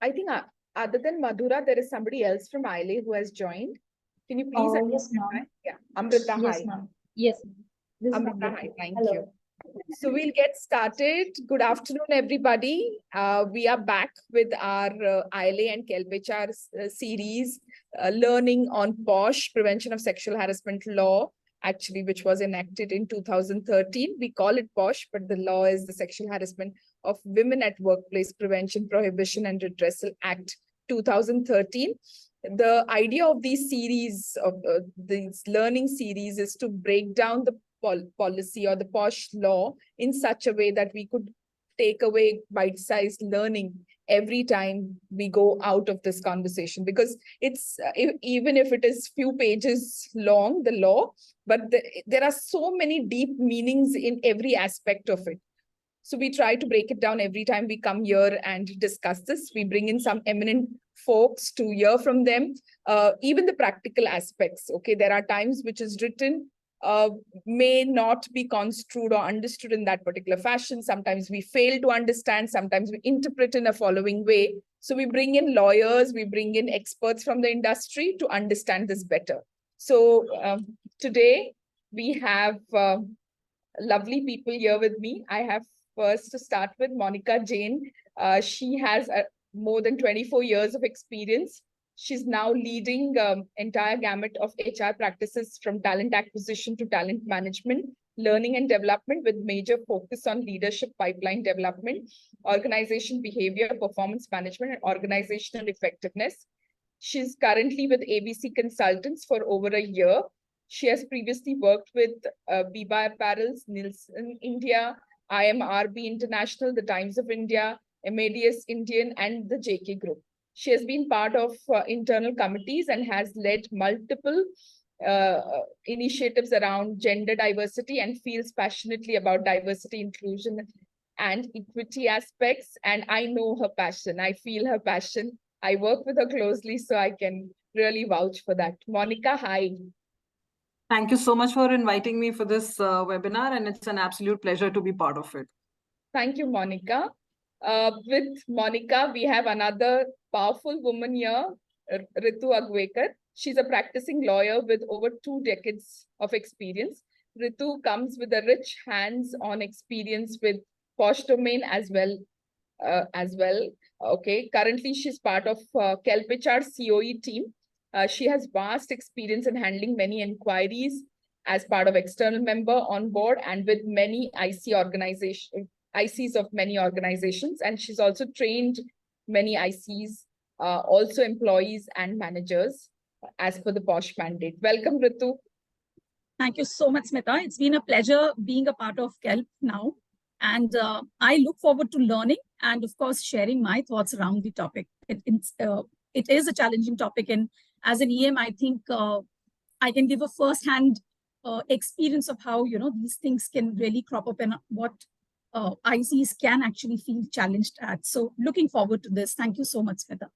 I think other than Madhura, there is somebody else from ILA who has joined. Can you please? Yes, ma'am. Yeah, Amrita, yes, hi. ma'am. Yes, this is Amrita, Amrita. hi. Thank Hello. you. So we'll get started. Good afternoon, everybody. We are back with our ILA and KelpHR series, learning on PoSH, Prevention of Sexual Harassment law, actually, which was enacted in 2013. We call it PoSH, but the law is the Sexual Harassment of Women at Workplace Prevention, Prohibition and Redressal Act 2013. The idea of these series, of these learning series, is to break down the policy or the PoSH law in such a way that we could take away bite-sized learning every time we go out of this conversation, because it's even if it is few pages long, the law, but there are so many deep meanings in every aspect of it. So we try to break it down every time we come here and discuss this. We bring in some eminent folks to hear from them, even the practical aspects. Okay, there are times which is written may not be construed or understood in that particular fashion. Sometimes we fail to understand, sometimes we interpret in a following way. So we bring in lawyers, we bring in experts from the industry to understand this better. So today we have lovely people here with me. I have first to start with Monika Jain. She has more than 24 years of experience. She's now leading entire gamut of HR practices, from talent acquisition to talent management, learning and development, with major focus on leadership pipeline development, organization behavior, performance management, and organizational effectiveness. She's currently with ABC Consultants for over a year. She has previously worked with Biba Apparels, Nielsen India, IMRB International, the Times of India, Amadeus Indian, and the JK Group. She has been part of internal committees and has led multiple initiatives around gender diversity and feels passionately about diversity, inclusion, and equity aspects. And I know her passion. I feel her passion. I work with her closely, so I can really vouch for that. Monika, hi. Thank you so much for inviting me for this webinar, and it's an absolute pleasure to be part of it. Thank you, Monika. With Monika, we have another powerful woman here, Riitu Aggwekar. She's a practicing lawyer with over 2 decades of experience. Riitu comes with a rich hands-on experience with PoSH domain as well. Okay, currently she's part of KelpHR COE team. She has vast experience in handling many inquiries as part of external member on board and with many ICs of many organizations. And she's also trained many ICs, also employees and managers as per the PoSH mandate. Welcome, Riitu. Thank you so much, Smita. It's been a pleasure being a part of KELP now. And I look forward to learning and, of course, sharing my thoughts around the topic. It is a challenging topic. And as an EM, I think I can give a first-hand experience of how, these things can really crop up and what ICs can actually feel challenged at. So looking forward to this. Thank you so much, Smita.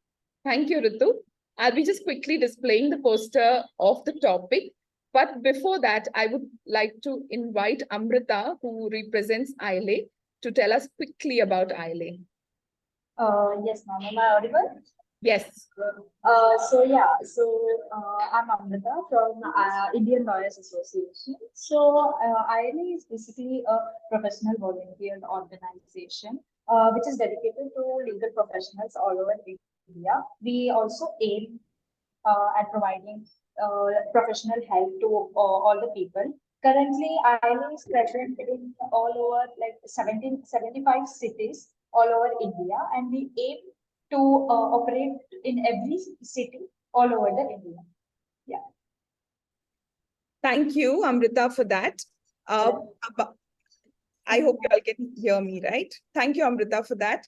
Thank you, Riitu. I'll be just quickly displaying the poster of the topic. But before that, I would like to invite Amrita, who represents ILA, to tell us quickly about ILA. Yes, ma'am. Am I audible? Yes. I'm Amrita from Indian Lawyers Association. So ILA is basically a professional volunteer organization which is dedicated to legal professionals all over India. We also aim at providing professional help to all the people. Currently, ILA is present in all over 75 cities all over India, and we aim to operate in every city all over the India. Yeah. Thank you, Amrita, for that. I hope you all can hear me, right? Thank you, Amrita, for that.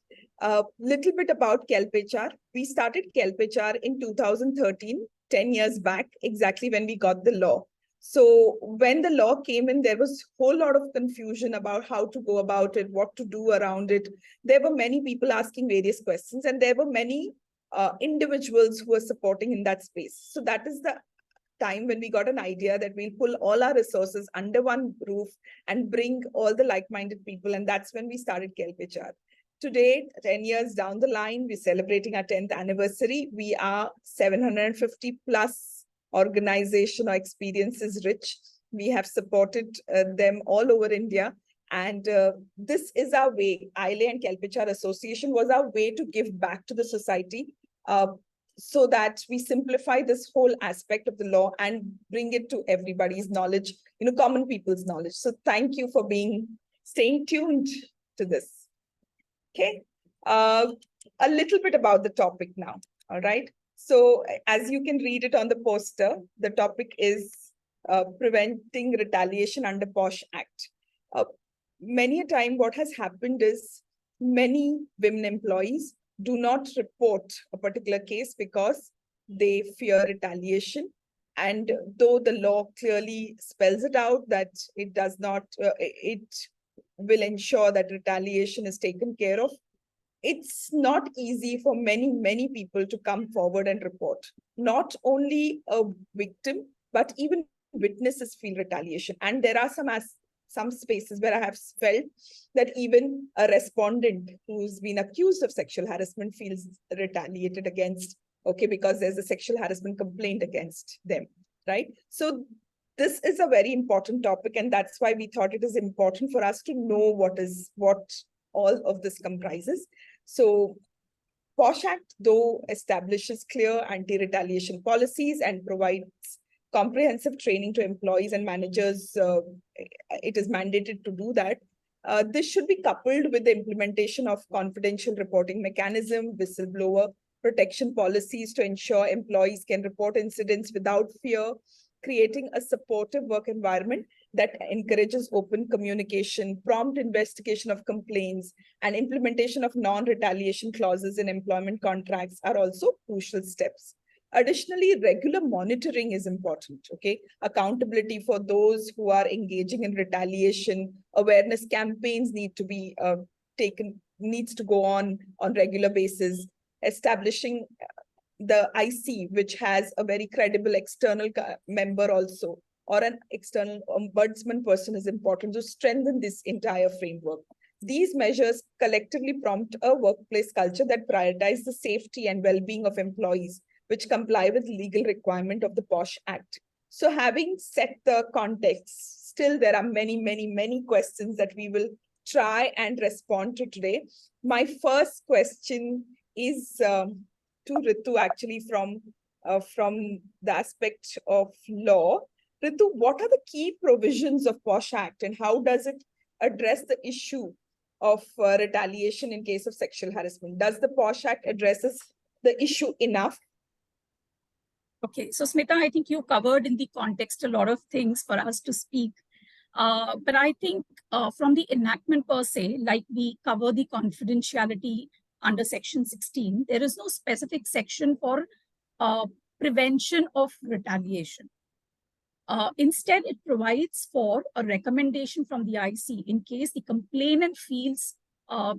Little bit about KelpHR. We started KelpHR in 2013, 10 years back, exactly when we got the law. So when the law came in, there was a whole lot of confusion about how to go about it, what to do around it. There were many people asking various questions, and there were many individuals who were supporting in that space. So that is the time when we got an idea that we'll pull all our resources under one roof and bring all the like-minded people. And that's when we started KelpHR. Today, 10 years down the line, we're celebrating our 10th anniversary. We are 750 plus organization. Our experience is rich. We have supported them all over India. And this is our way. ILA and KelpHR Association was our way to give back to the society, so that we simplify this whole aspect of the law and bring it to everybody's knowledge, common people's knowledge. So thank you for staying tuned to this. Okay, a little bit about the topic now. All right. So as you can read it on the poster, the topic is preventing retaliation under PoSH Act. Many a time what has happened is many women employees do not report a particular case because they fear retaliation. And though the law clearly spells it out that it does not, it will ensure that retaliation is taken care of, it's not easy for many people to come forward and report. Not only a victim, but even witnesses feel retaliation. And there are some spaces where I have felt that even a respondent who's been accused of sexual harassment feels retaliated against, okay, because there's a sexual harassment complaint against them, right? So this is a very important topic, and that's why we thought it is important for us to know what all of this comprises. So PoSH Act, though, establishes clear anti-retaliation policies and provides comprehensive training to employees and managers. It is mandated to do that. This should be coupled with the implementation of confidential reporting mechanism, whistleblower protection policies to ensure employees can report incidents without fear, creating a supportive work environment that encourages open communication, prompt investigation of complaints, and implementation of non-retaliation clauses in employment contracts are also crucial steps. Additionally, regular monitoring is important, okay? Accountability for those who are engaging in retaliation, awareness campaigns need to be needs to go on regular basis. Establishing the IC, which has a very credible external member also, or an external ombudsman person is important to strengthen this entire framework. These measures collectively prompt a workplace culture that prioritizes the safety and well-being of employees, which comply with legal requirement of the PoSH Act. So having set the context, still there are many questions that we will try and respond to today. My first question is to Riitu, actually from the aspect of law. Riitu, what are the key provisions of PoSH Act and how does it address the issue of retaliation in case of sexual harassment? Does the PoSH Act addresses the issue enough? Okay, so Smita, I think you covered in the context a lot of things for us to speak. But I think from the enactment per se, like we cover the confidentiality under Section 16, there is no specific section for prevention of retaliation. Instead, it provides for a recommendation from the IC in case the complainant feels, that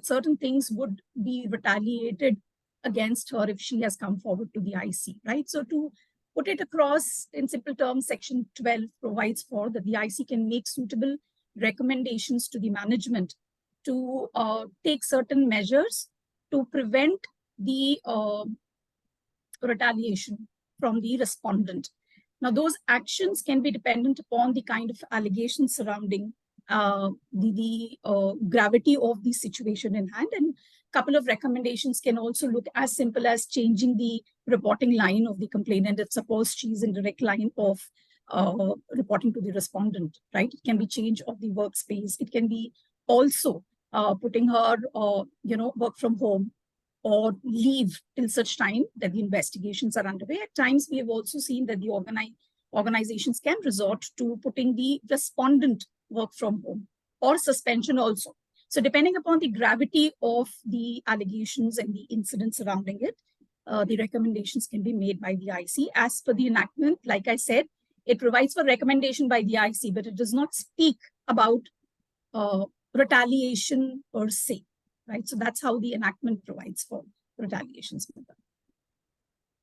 certain things would be retaliated against her if she has come forward to the IC, right? So to put it across in simple terms, Section 12 provides for that the IC can make suitable recommendations to the management to take certain measures to prevent the retaliation from the respondent. Now, those actions can be dependent upon the kind of allegations surrounding the gravity of the situation in hand, and a couple of recommendations can also look as simple as changing the reporting line of the complainant. If suppose she's in direct line of reporting to the respondent, right? It can be change of the workspace. It can be also putting her, work from home or leave till such time that the investigations are underway. At times, we have also seen that the organizations can resort to putting the respondent work from home or suspension also. So depending upon the gravity of the allegations and the incidents surrounding it, the recommendations can be made by the IC. As per the enactment, like I said, it provides for recommendation by the IC, but it does not speak about retaliation per se, right? So that's how the enactment provides for retaliations.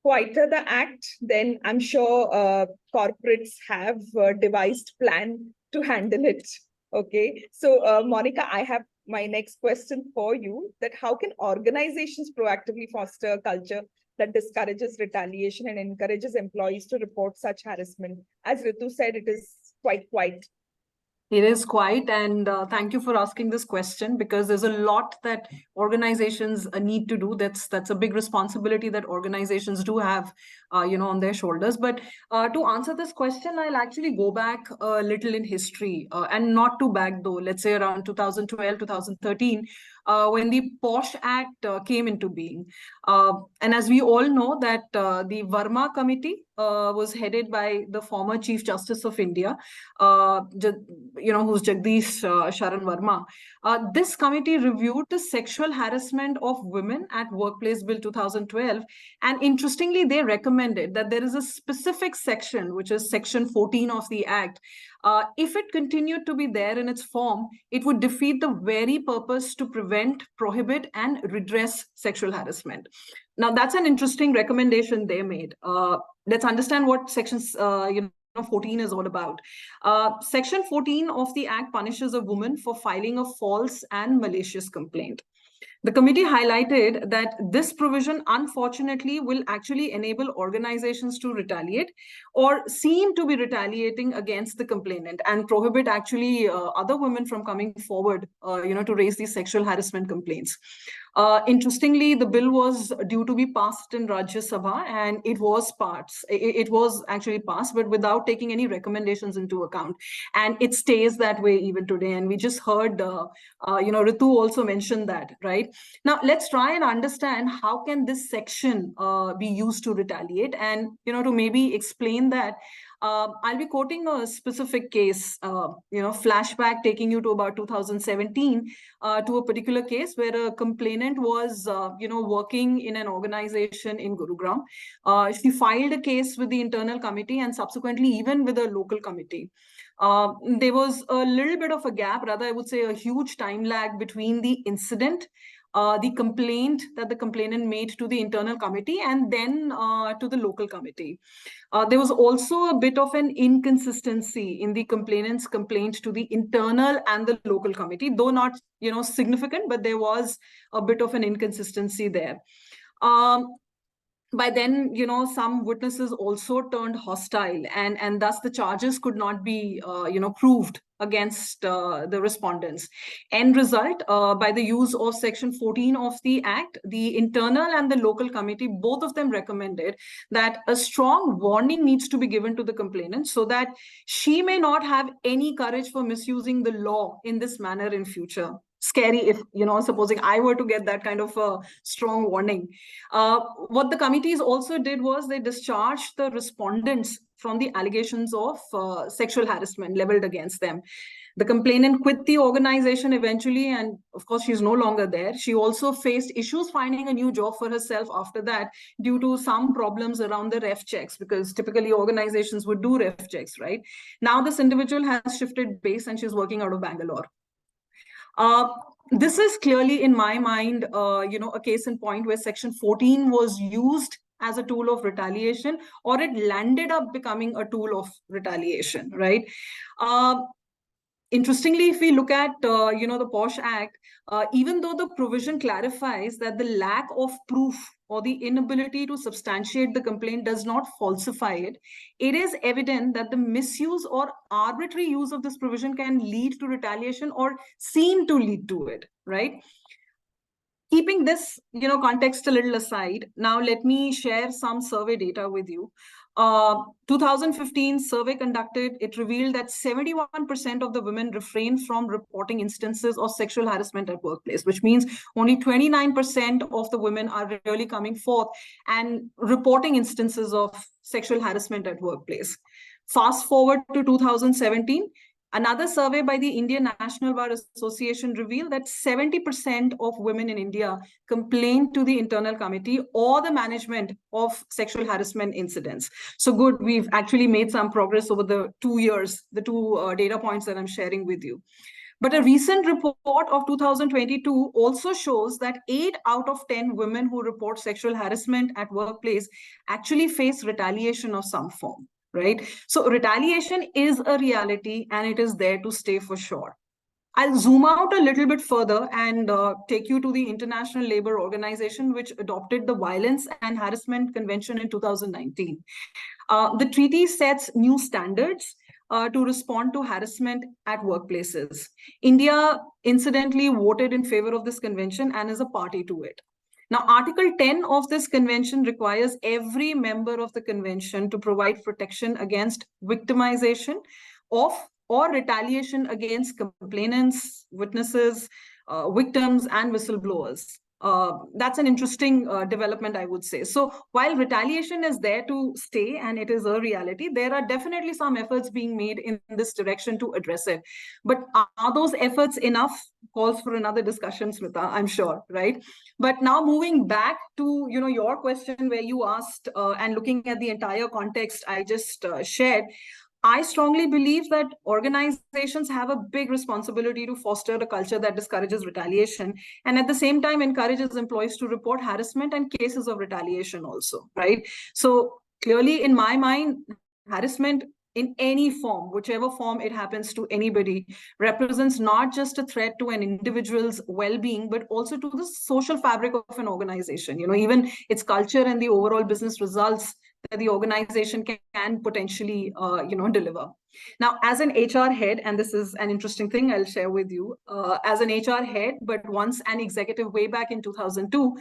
Quieter the act, then I'm sure corporates have devised plan to handle it. Okay, so Monika, I have my next question for you, that how can organizations proactively foster a culture that discourages retaliation and encourages employees to report such harassment? As Riitu said, it is quite quiet. It is quite, and thank you for asking this question, because there's a lot that organizations need to do. That's a big responsibility that organizations do have, on their shoulders. But to answer this question, I'll actually go back a little in history, and not too back though. Let's say around 2012, 2013, when the PoSH Act came into being. And as we all know that the Verma Committee was headed by the former Chief Justice of India, who's Jagdish Sharan Verma. This committee reviewed the sexual harassment of women at Workplace Bill 2012. And interestingly, they recommended that there is a specific section, which is Section 14 of the Act. If it continued to be there in its form, it would defeat the very purpose to prevent, prohibit, and redress sexual harassment. Now, that's an interesting recommendation they made. Let's understand what sections 14 is all about. Section 14 of the Act punishes a woman for filing a false and malicious complaint. The committee highlighted that this provision, unfortunately, will actually enable organizations to retaliate or seem to be retaliating against the complainant and prohibit actually other women from coming forward, to raise these sexual harassment complaints. Interestingly, the bill was due to be passed in Rajya Sabha, and it was actually passed, but without taking any recommendations into account. And it stays that way even today. And we just heard, Riitu also mentioned that, right? Now, let's try and understand how can this section be used to retaliate, and, to maybe explain that. I'll be quoting a specific case, flashback taking you to about 2017, to a particular case where a complainant was, working in an organization in Gurugram. She filed a case with the internal committee and subsequently even with a local committee. There was a little bit of a gap, rather I would say a huge time lag between the incident, the complaint that the complainant made to the internal committee, and then to the local committee. There was also a bit of an inconsistency in the complainant's complaint to the internal and the local committee, though not, significant, but there was a bit of an inconsistency there. By then, some witnesses also turned hostile, and thus the charges could not be, proved against the respondents. End result, by the use of Section 14 of the Act, the internal and the local committee, both of them recommended that a strong warning needs to be given to the complainant so that she may not have any courage for misusing the law in this manner in future. Scary if, supposing I were to get that kind of a strong warning. What the committees also did was they discharged the respondents from the allegations of sexual harassment leveled against them. The complainant quit the organization eventually, and of course, she's no longer there. She also faced issues finding a new job for herself after that due to some problems around the ref checks, because typically organizations would do ref checks, right? Now this individual has shifted base and she's working out of Bangalore. This is clearly, in my mind, a case in point where Section 14 was used as a tool of retaliation, or it landed up becoming a tool of retaliation, right? Interestingly, if we look at, the PoSH Act, even though the provision clarifies that the lack of proof or the inability to substantiate the complaint does not falsify it, it is evident that the misuse or arbitrary use of this provision can lead to retaliation or seem to lead to it, right? Keeping this, context a little aside, now let me share some survey data with you. 2015 survey conducted, it revealed that 71% of the women refrained from reporting instances of sexual harassment at workplace, which means only 29% of the women are really coming forth and reporting instances of sexual harassment at workplace. Fast forward to 2017, Another survey by the Indian National Bar Association revealed that 70% of women in India complained to the internal committee or the management of sexual harassment incidents. So good, we've actually made some progress over the 2 years, the two data points that I'm sharing with you. But a recent report of 2022 also shows that 8 out of 10 women who report sexual harassment at workplace actually face retaliation of some form. Right? So retaliation is a reality and it is there to stay for sure. I'll zoom out a little bit further and take you to the International Labour Organization, which adopted the Violence and Harassment Convention in 2019. The treaty sets new standards to respond to harassment at workplaces. India, incidentally, voted in favor of this convention and is a party to it. Now, Article 10 of this convention requires every member of the convention to provide protection against victimization of or retaliation against complainants, witnesses, victims, and whistleblowers. That's an interesting development, I would say. So while retaliation is there to stay and it is a reality, there are definitely some efforts being made in this direction to address it. But are those efforts enough? Calls for another discussion, Smita, I'm sure, right? But now moving back to your question where you asked and looking at the entire context I just shared, I strongly believe that organizations have a big responsibility to foster a culture that discourages retaliation and at the same time encourages employees to report harassment and cases of retaliation also, right? So clearly, in my mind, harassment in any form, whichever form it happens to anybody, represents not just a threat to an individual's well-being, but also to the social fabric of an organization, even its culture and the overall business results that the organization can potentially, deliver. Now, as an HR head, and this is an interesting thing I'll share with you, as an HR head, but once an executive way back in 2002,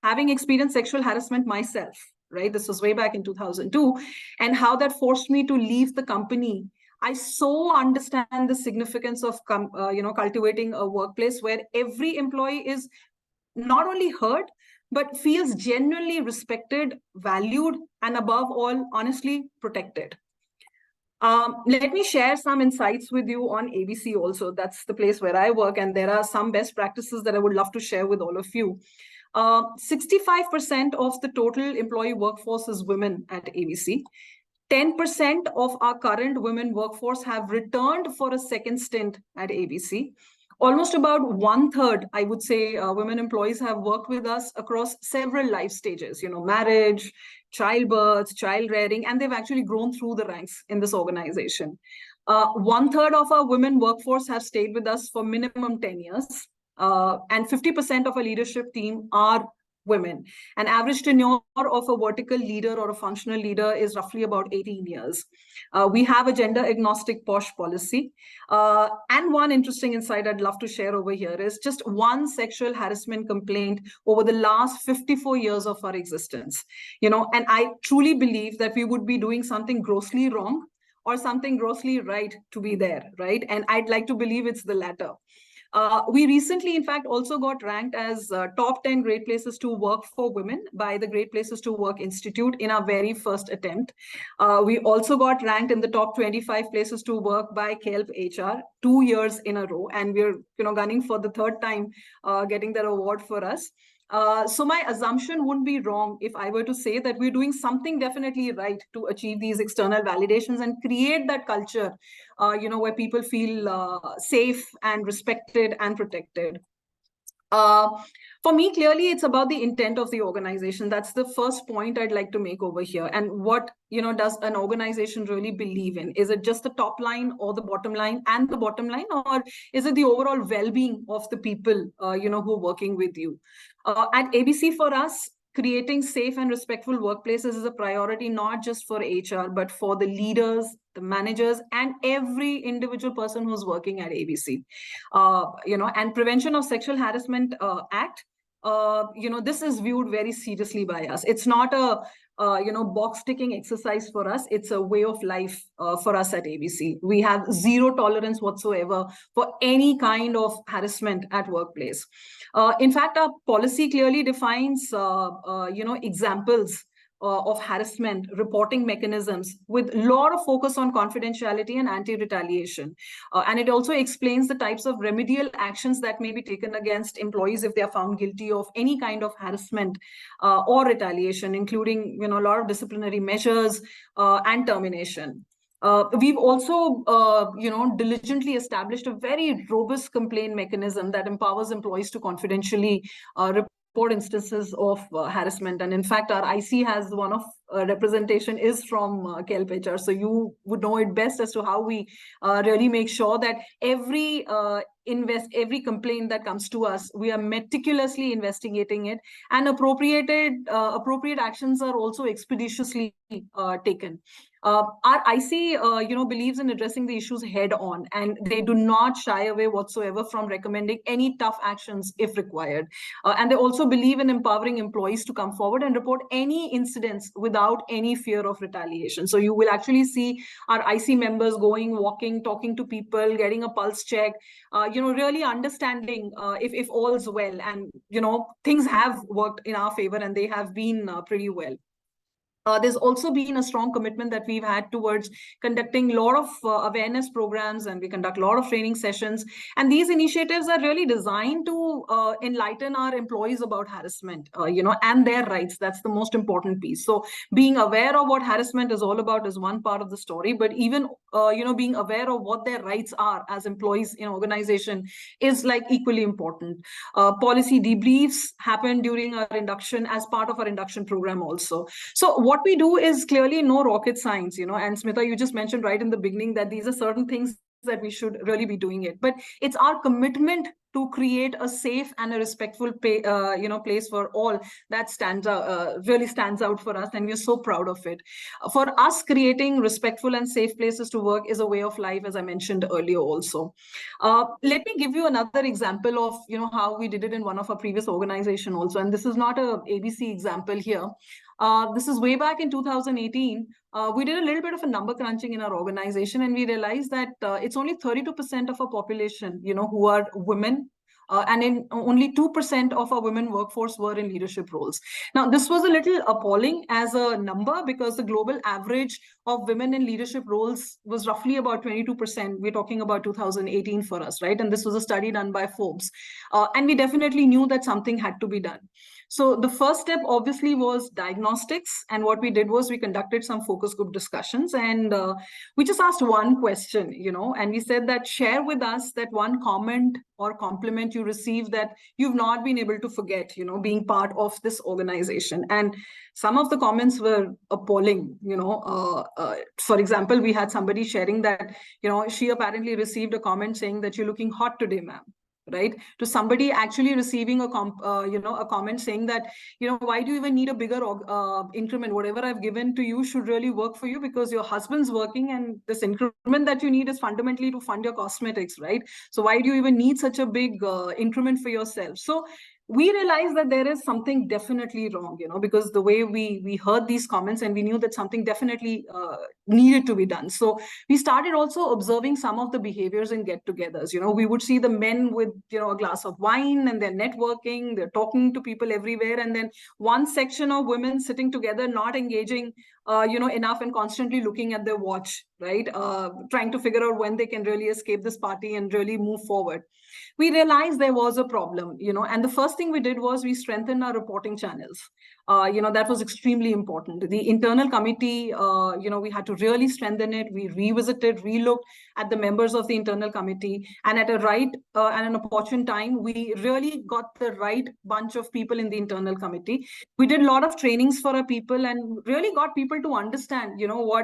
having experienced sexual harassment myself, right? This was way back in 2002, and how that forced me to leave the company. I so understand the significance of, cultivating a workplace where every employee is not only heard, but feels genuinely respected, valued, and above all, honestly protected. Let me share some insights with you on ABC also. That's the place where I work, and there are some best practices that I would love to share with all of you. 65% of the total employee workforce is women at ABC. 10% of our current women workforce have returned for a second stint at ABC. Almost about 1/3, I would say, women employees have worked with us across several life stages, marriage, childbirth, child rearing, and they've actually grown through the ranks in this organization. 1/3 of our women workforce have stayed with us for minimum 10 years. And 50% of our leadership team are women. An average tenure of a vertical leader or a functional leader is roughly about 18 years. We have a gender agnostic PoSH policy. And one interesting insight I'd love to share over here is just one sexual harassment complaint over the last 54 years of our existence. And I truly believe that we would be doing something grossly wrong or something grossly right to be there, right? And I'd like to believe it's the latter. We recently, in fact, also got ranked as top 10 great places to work for women by the Great Places to Work Institute in our very first attempt. We also got ranked in the top 25 places to work by KelpHR 2 years in a row, and we're gunning for the third time getting that award for us. So my assumption wouldn't be wrong if I were to say that we're doing something definitely right to achieve these external validations and create that culture, where people feel safe and respected and protected. For me, clearly, it's about the intent of the organization. That's the first point I'd like to make over here. And what, does an organization really believe in? Is it just the top line or the bottom line and the bottom line? Or is it the overall well-being of the people, who are working with you? At ABC, for us, creating safe and respectful workplaces is a priority, not just for HR, but for the leaders, the managers, and every individual person who's working at ABC. And Prevention of Sexual Harassment Act, this is viewed very seriously by us. It's not a box ticking exercise for us. It's a way of life for us at ABC. We have zero tolerance whatsoever for any kind of harassment at workplace. In fact, our policy clearly defines, examples of harassment reporting mechanisms with a lot of focus on confidentiality and anti-retaliation. And it also explains the types of remedial actions that may be taken against employees if they are found guilty of any kind of harassment or retaliation, including a lot of disciplinary measures and termination. We've also, diligently established a very robust complaint mechanism that empowers employees to confidentially report instances of harassment. And in fact, our IC has one of representation is from KelpHR. So you would know it best as to how we really make sure that every complaint that comes to us, we are meticulously investigating it, and appropriate actions are also expeditiously taken. Our IC, believes in addressing the issues head on, and they do not shy away whatsoever from recommending any tough actions if required. And they also believe in empowering employees to come forward and report any incidents without any fear of retaliation. So you will actually see our IC members going, walking, talking to people, getting a pulse check, really understanding if all's well. And, things have worked in our favor, and they have been pretty well. There's also been a strong commitment that we've had towards conducting a lot of awareness programs, and we conduct a lot of training sessions. And these initiatives are really designed to enlighten our employees about harassment, and their rights. That's the most important piece. So being aware of what harassment is all about is one part of the story, but even, being aware of what their rights are as employees in organization is like equally important. Policy debriefs happen during our induction as part of our induction program also. So what we do is clearly no rocket science, and Smita, you just mentioned right in the beginning that these are certain things that we should really be doing it. But it's our commitment to create a safe and a respectful place for all that really stands out for us, and we're so proud of it. For us, creating respectful and safe places to work is a way of life, as I mentioned earlier also. Let me give you another example of how we did it in one of our previous organization also, and this is not a ABC example here. This is way back in 2018. We did a little bit of a number crunching in our organization, and we realized that it's only 32% of our population, who are women, and only 2% of our women workforce were in leadership roles. Now, this was a little appalling as a number, because the global average of women in leadership roles was roughly about 22%. We're talking about 2018 for us, right? And this was a study done by Forbes. And we definitely knew that something had to be done. So the first step obviously was diagnostics. And what we did was we conducted some focus group discussions, and we just asked one question, and we said that share with us that one comment or compliment you received that you've not been able to forget, being part of this organization. And some of the comments were appalling, for example, we had somebody sharing that, she apparently received a comment saying that you're looking hot today, ma'am. Right, to somebody actually receiving a comment saying that, why do you even need a bigger increment? Whatever I've given to you should really work for you, because your husband's working, and this increment that you need is fundamentally to fund your cosmetics, right? So why do you even need such a big increment for yourself? So we realized that there is something definitely wrong, because the way we heard these comments, and we knew that something definitely needed to be done. So we started also observing some of the behaviors in get-togethers. We would see the men with, a glass of wine, and they're networking, they're talking to people everywhere. And then one section of women sitting together, not engaging, enough, and constantly looking at their watch, right? Trying to figure out when they can really escape this party and really move forward. We realized there was a problem, and the first thing we did was we strengthened our reporting channels. That was extremely important. The internal committee, we had to really strengthen it. We revisited, relooked at the members of the internal committee, and at a right and an opportune time, we really got the right bunch of people in the internal committee. We did a lot of trainings for our people, and really got people to understand,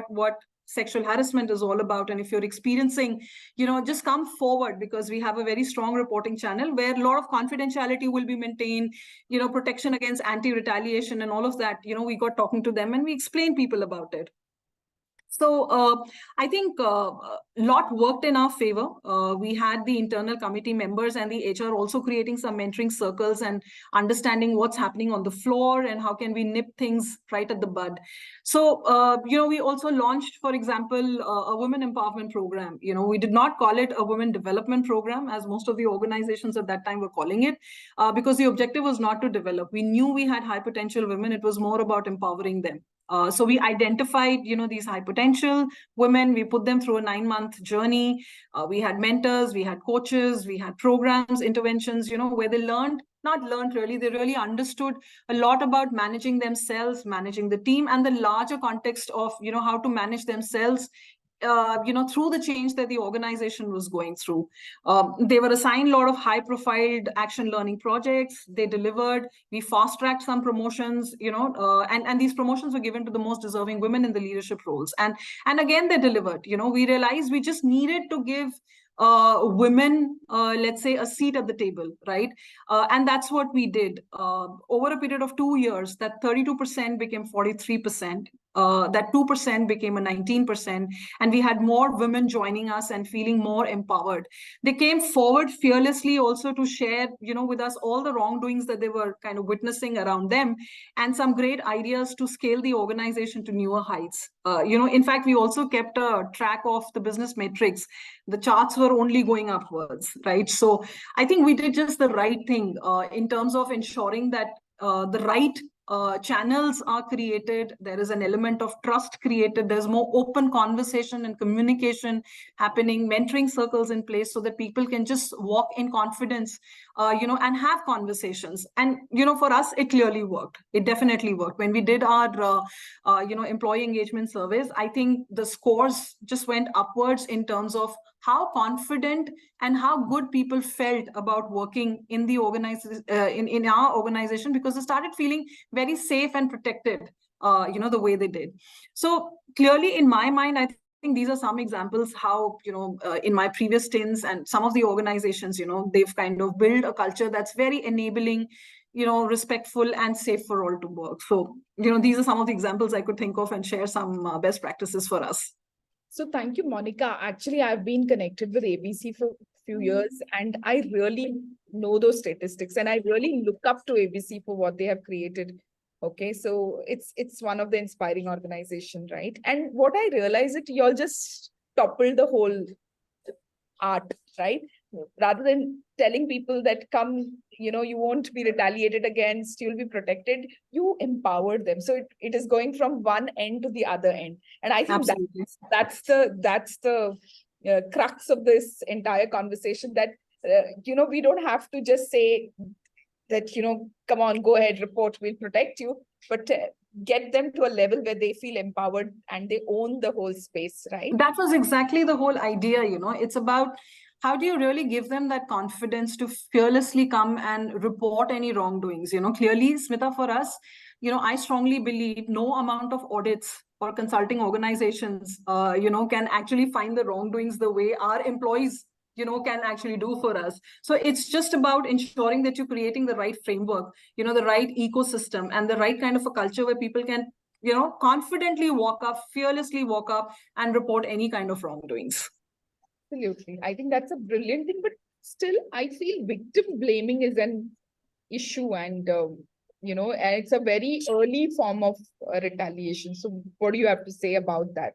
what sexual harassment is all about. And if you're experiencing, just come forward, because we have a very strong reporting channel where a lot of confidentiality will be maintained, protection against anti-retaliation and all of that. We got talking to them, and we explained people about it. So I think a lot worked in our favor. We had the internal committee members and the HR also creating some mentoring circles and understanding what's happening on the floor and how can we nip things right at the bud. So, we also launched, for example, a women empowerment program. We did not call it a women development program, as most of the organizations at that time were calling it, because the objective was not to develop. We knew we had high potential women. It was more about empowering them. So we identified, these high potential women. We put them through a 9-month journey. We had mentors, we had coaches, we had programs, interventions, where they they really understood a lot about managing themselves, managing the team, and the larger context of, how to manage themselves through the change that the organization was going through. They were assigned a lot of high-profile action learning projects. They delivered. We fast-tracked some promotions, and these promotions were given to the most deserving women in the leadership roles. And again, they delivered. We realized we just needed to give women, let's say, a seat at the table, right? And that's what we did. Over a period of 2 years, that 32% became 43%. That 2% became a 19%, and we had more women joining us and feeling more empowered. They came forward fearlessly also to share, with us all the wrongdoings that they were kind of witnessing around them, and some great ideas to scale the organization to newer heights. In fact, we also kept a track of the business metrics. The charts were only going upwards, right? So I think we did just the right thing in terms of ensuring that the right channels are created. There is an element of trust created. There's more open conversation and communication happening, mentoring circles in place so that people can just walk in confidence, and have conversations. And, for us, it clearly worked. It definitely worked. When we did our, employee engagement surveys, I think the scores just went upwards in terms of how confident and how good people felt about working in the in our organization, because they started feeling very safe and protected, the way they did. So clearly, in my mind, I think these are some examples how, in my previous stints and some of the organizations, they've kind of built a culture that's very enabling, respectful and safe for all to work. So, these are some of the examples I could think of and share some best practices for us. So thank you, Monika. Actually, I've been connected with ABC for a few years, and I really know those statistics, and I really look up to ABC for what they have created. Okay, so it's one of the inspiring organization, right? And what I realized is you all just toppled the whole art, right? Rather than telling people that come, you won't be retaliated against, you'll be protected, you empowered them. So it is going from one end to the other end. And I think that's the crux of this entire conversation, that, we don't have to just say that, come on, go ahead, report, we'll protect you, but get them to a level where they feel empowered and they own the whole space, right? That was exactly the whole idea, it's about how do you really give them that confidence to fearlessly come and report any wrongdoings? Clearly, Smita, for us, I strongly believe no amount of audits or consulting organizations, can actually find the wrongdoings the way our employees, can actually do for us. So it's just about ensuring that you're creating the right framework, the right ecosystem and the right kind of a culture where people can, confidently walk up, fearlessly walk up and report any kind of wrongdoings. Absolutely. I think that's a brilliant thing, but still I feel victim blaming is an issue, and it's a very early form of retaliation. So what do you have to say about that?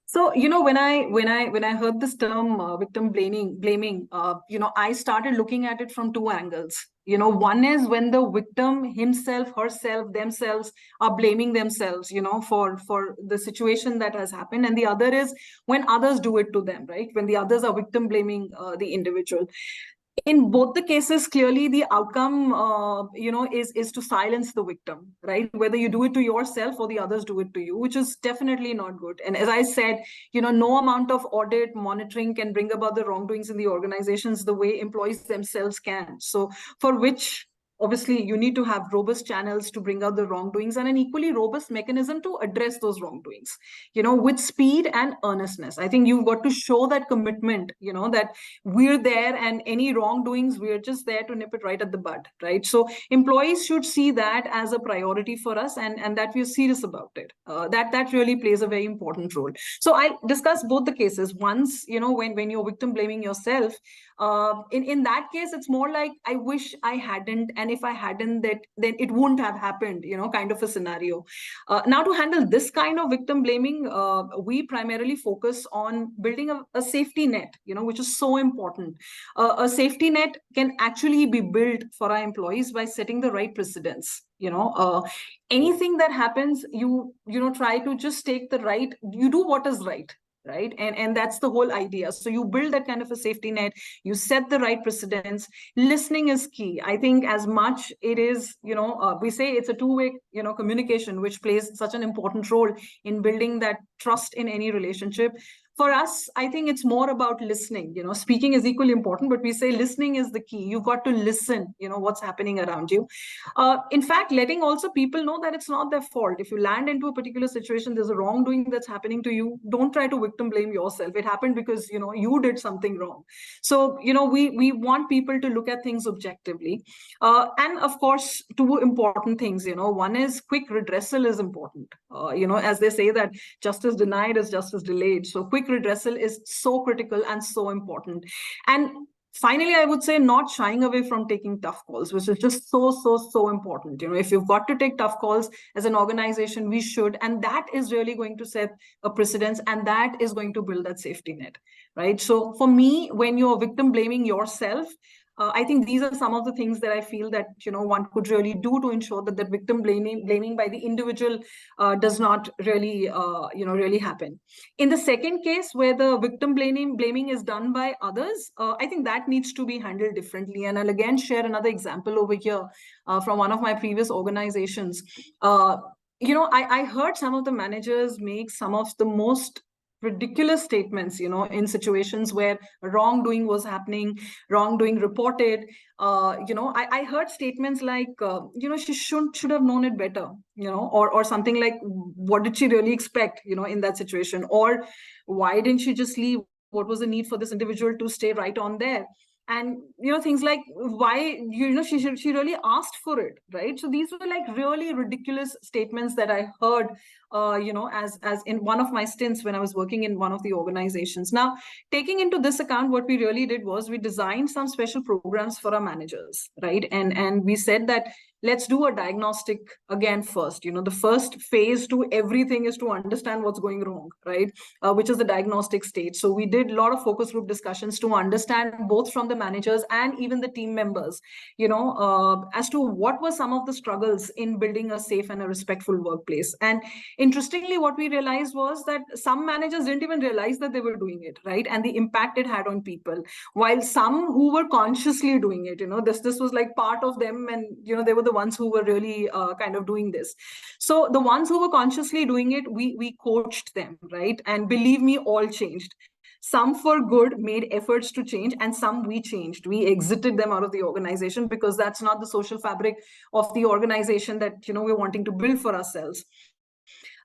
So, when I heard this term victim blaming, I started looking at it from two angles. One is when the victim himself, herself, themselves are blaming themselves, for the situation that has happened. And the other is when others do it to them, right? When the others are victim blaming the individual. In both the cases, clearly the outcome, is to silence the victim, right? Whether you do it to yourself or the others do it to you, which is definitely not good. And as I said, no amount of audit monitoring can bring about the wrongdoings in the organizations the way employees themselves can. So for which, obviously you need to have robust channels to bring out the wrongdoings and an equally robust mechanism to address those wrongdoings, with speed and earnestness. I think you've got to show that commitment, that we're there, and any wrongdoings, we're just there to nip it right at the bud, right? So employees should see that as a priority for us, and that we're serious about it. That really plays a very important role. So I'll discuss both the cases. Once, when you're victim blaming yourself, in that case, it's more like, I wish I hadn't, and if I hadn't, then it wouldn't have happened, kind of a scenario. Now, to handle this kind of victim blaming, we primarily focus on building a safety net, which is so important. A safety net can actually be built for our employees by setting the right precedents. Anything that happens, you try to just take the right, you do what is right. Right. And that's the whole idea. So you build that kind of a safety net, you set the right precedents. Listening is key. I think as much it is, we say it's a two-way, communication, which plays such an important role in building that trust in any relationship. For us, I think it's more about listening. Speaking is equally important, but we say listening is the key. You've got to listen, what's happening around you. In fact, letting also people know that it's not their fault. If you land into a particular situation, there's a wrongdoing that's happening to you, don't try to victim blame yourself. It happened because, you did something wrong. So, we want people to look at things objectively. And of course, two important things, one is quick redressal is important. As they say that justice denied is justice delayed. So quick redressal is so critical and so important. And finally, I would say not shying away from taking tough calls, which is just so important. If you've got to take tough calls as an organization, we should. And that is really going to set a precedence, and that is going to build that safety net, right? So for me, when you're victim blaming yourself, I think these are some of the things that I feel that, one could really do to ensure that the victim blaming by the individual does not really, really happen. In the second case, where the victim blaming is done by others, I think that needs to be handled differently. And I'll again share another example over here from one of my previous organizations. I heard some of the managers make some of the most ridiculous statements, in situations where wrongdoing was happening, wrongdoing reported. I heard statements like, she should have known it better, or something like, what did she really expect, in that situation? Or why didn't she just leave? What was the need for this individual to stay right on there? And things like, why she really asked for it, right? So these were like really ridiculous statements that I heard as in one of my stints when I was working in one of the organizations. Now, taking into this account, what we really did was we designed some special programs for our managers, right? And we said that let's do a diagnostic again first. The first phase to everything is to understand what's going wrong, right? Which is the diagnostic stage. So we did a lot of focus group discussions to understand both from the managers and even the team members, as to what were some of the struggles in building a safe and a respectful workplace. And interestingly, what we realized was that some managers didn't even realize that they were doing it, right? And the impact it had on people, while some who were consciously doing it, this was like part of them, and they were the ones who were really kind of doing this. So the ones who were consciously doing it, we coached them, right? And believe me, all changed. Some for good made efforts to change, and some we changed. We exited them out of the organization because that's not the social fabric of the organization that we're wanting to build for ourselves.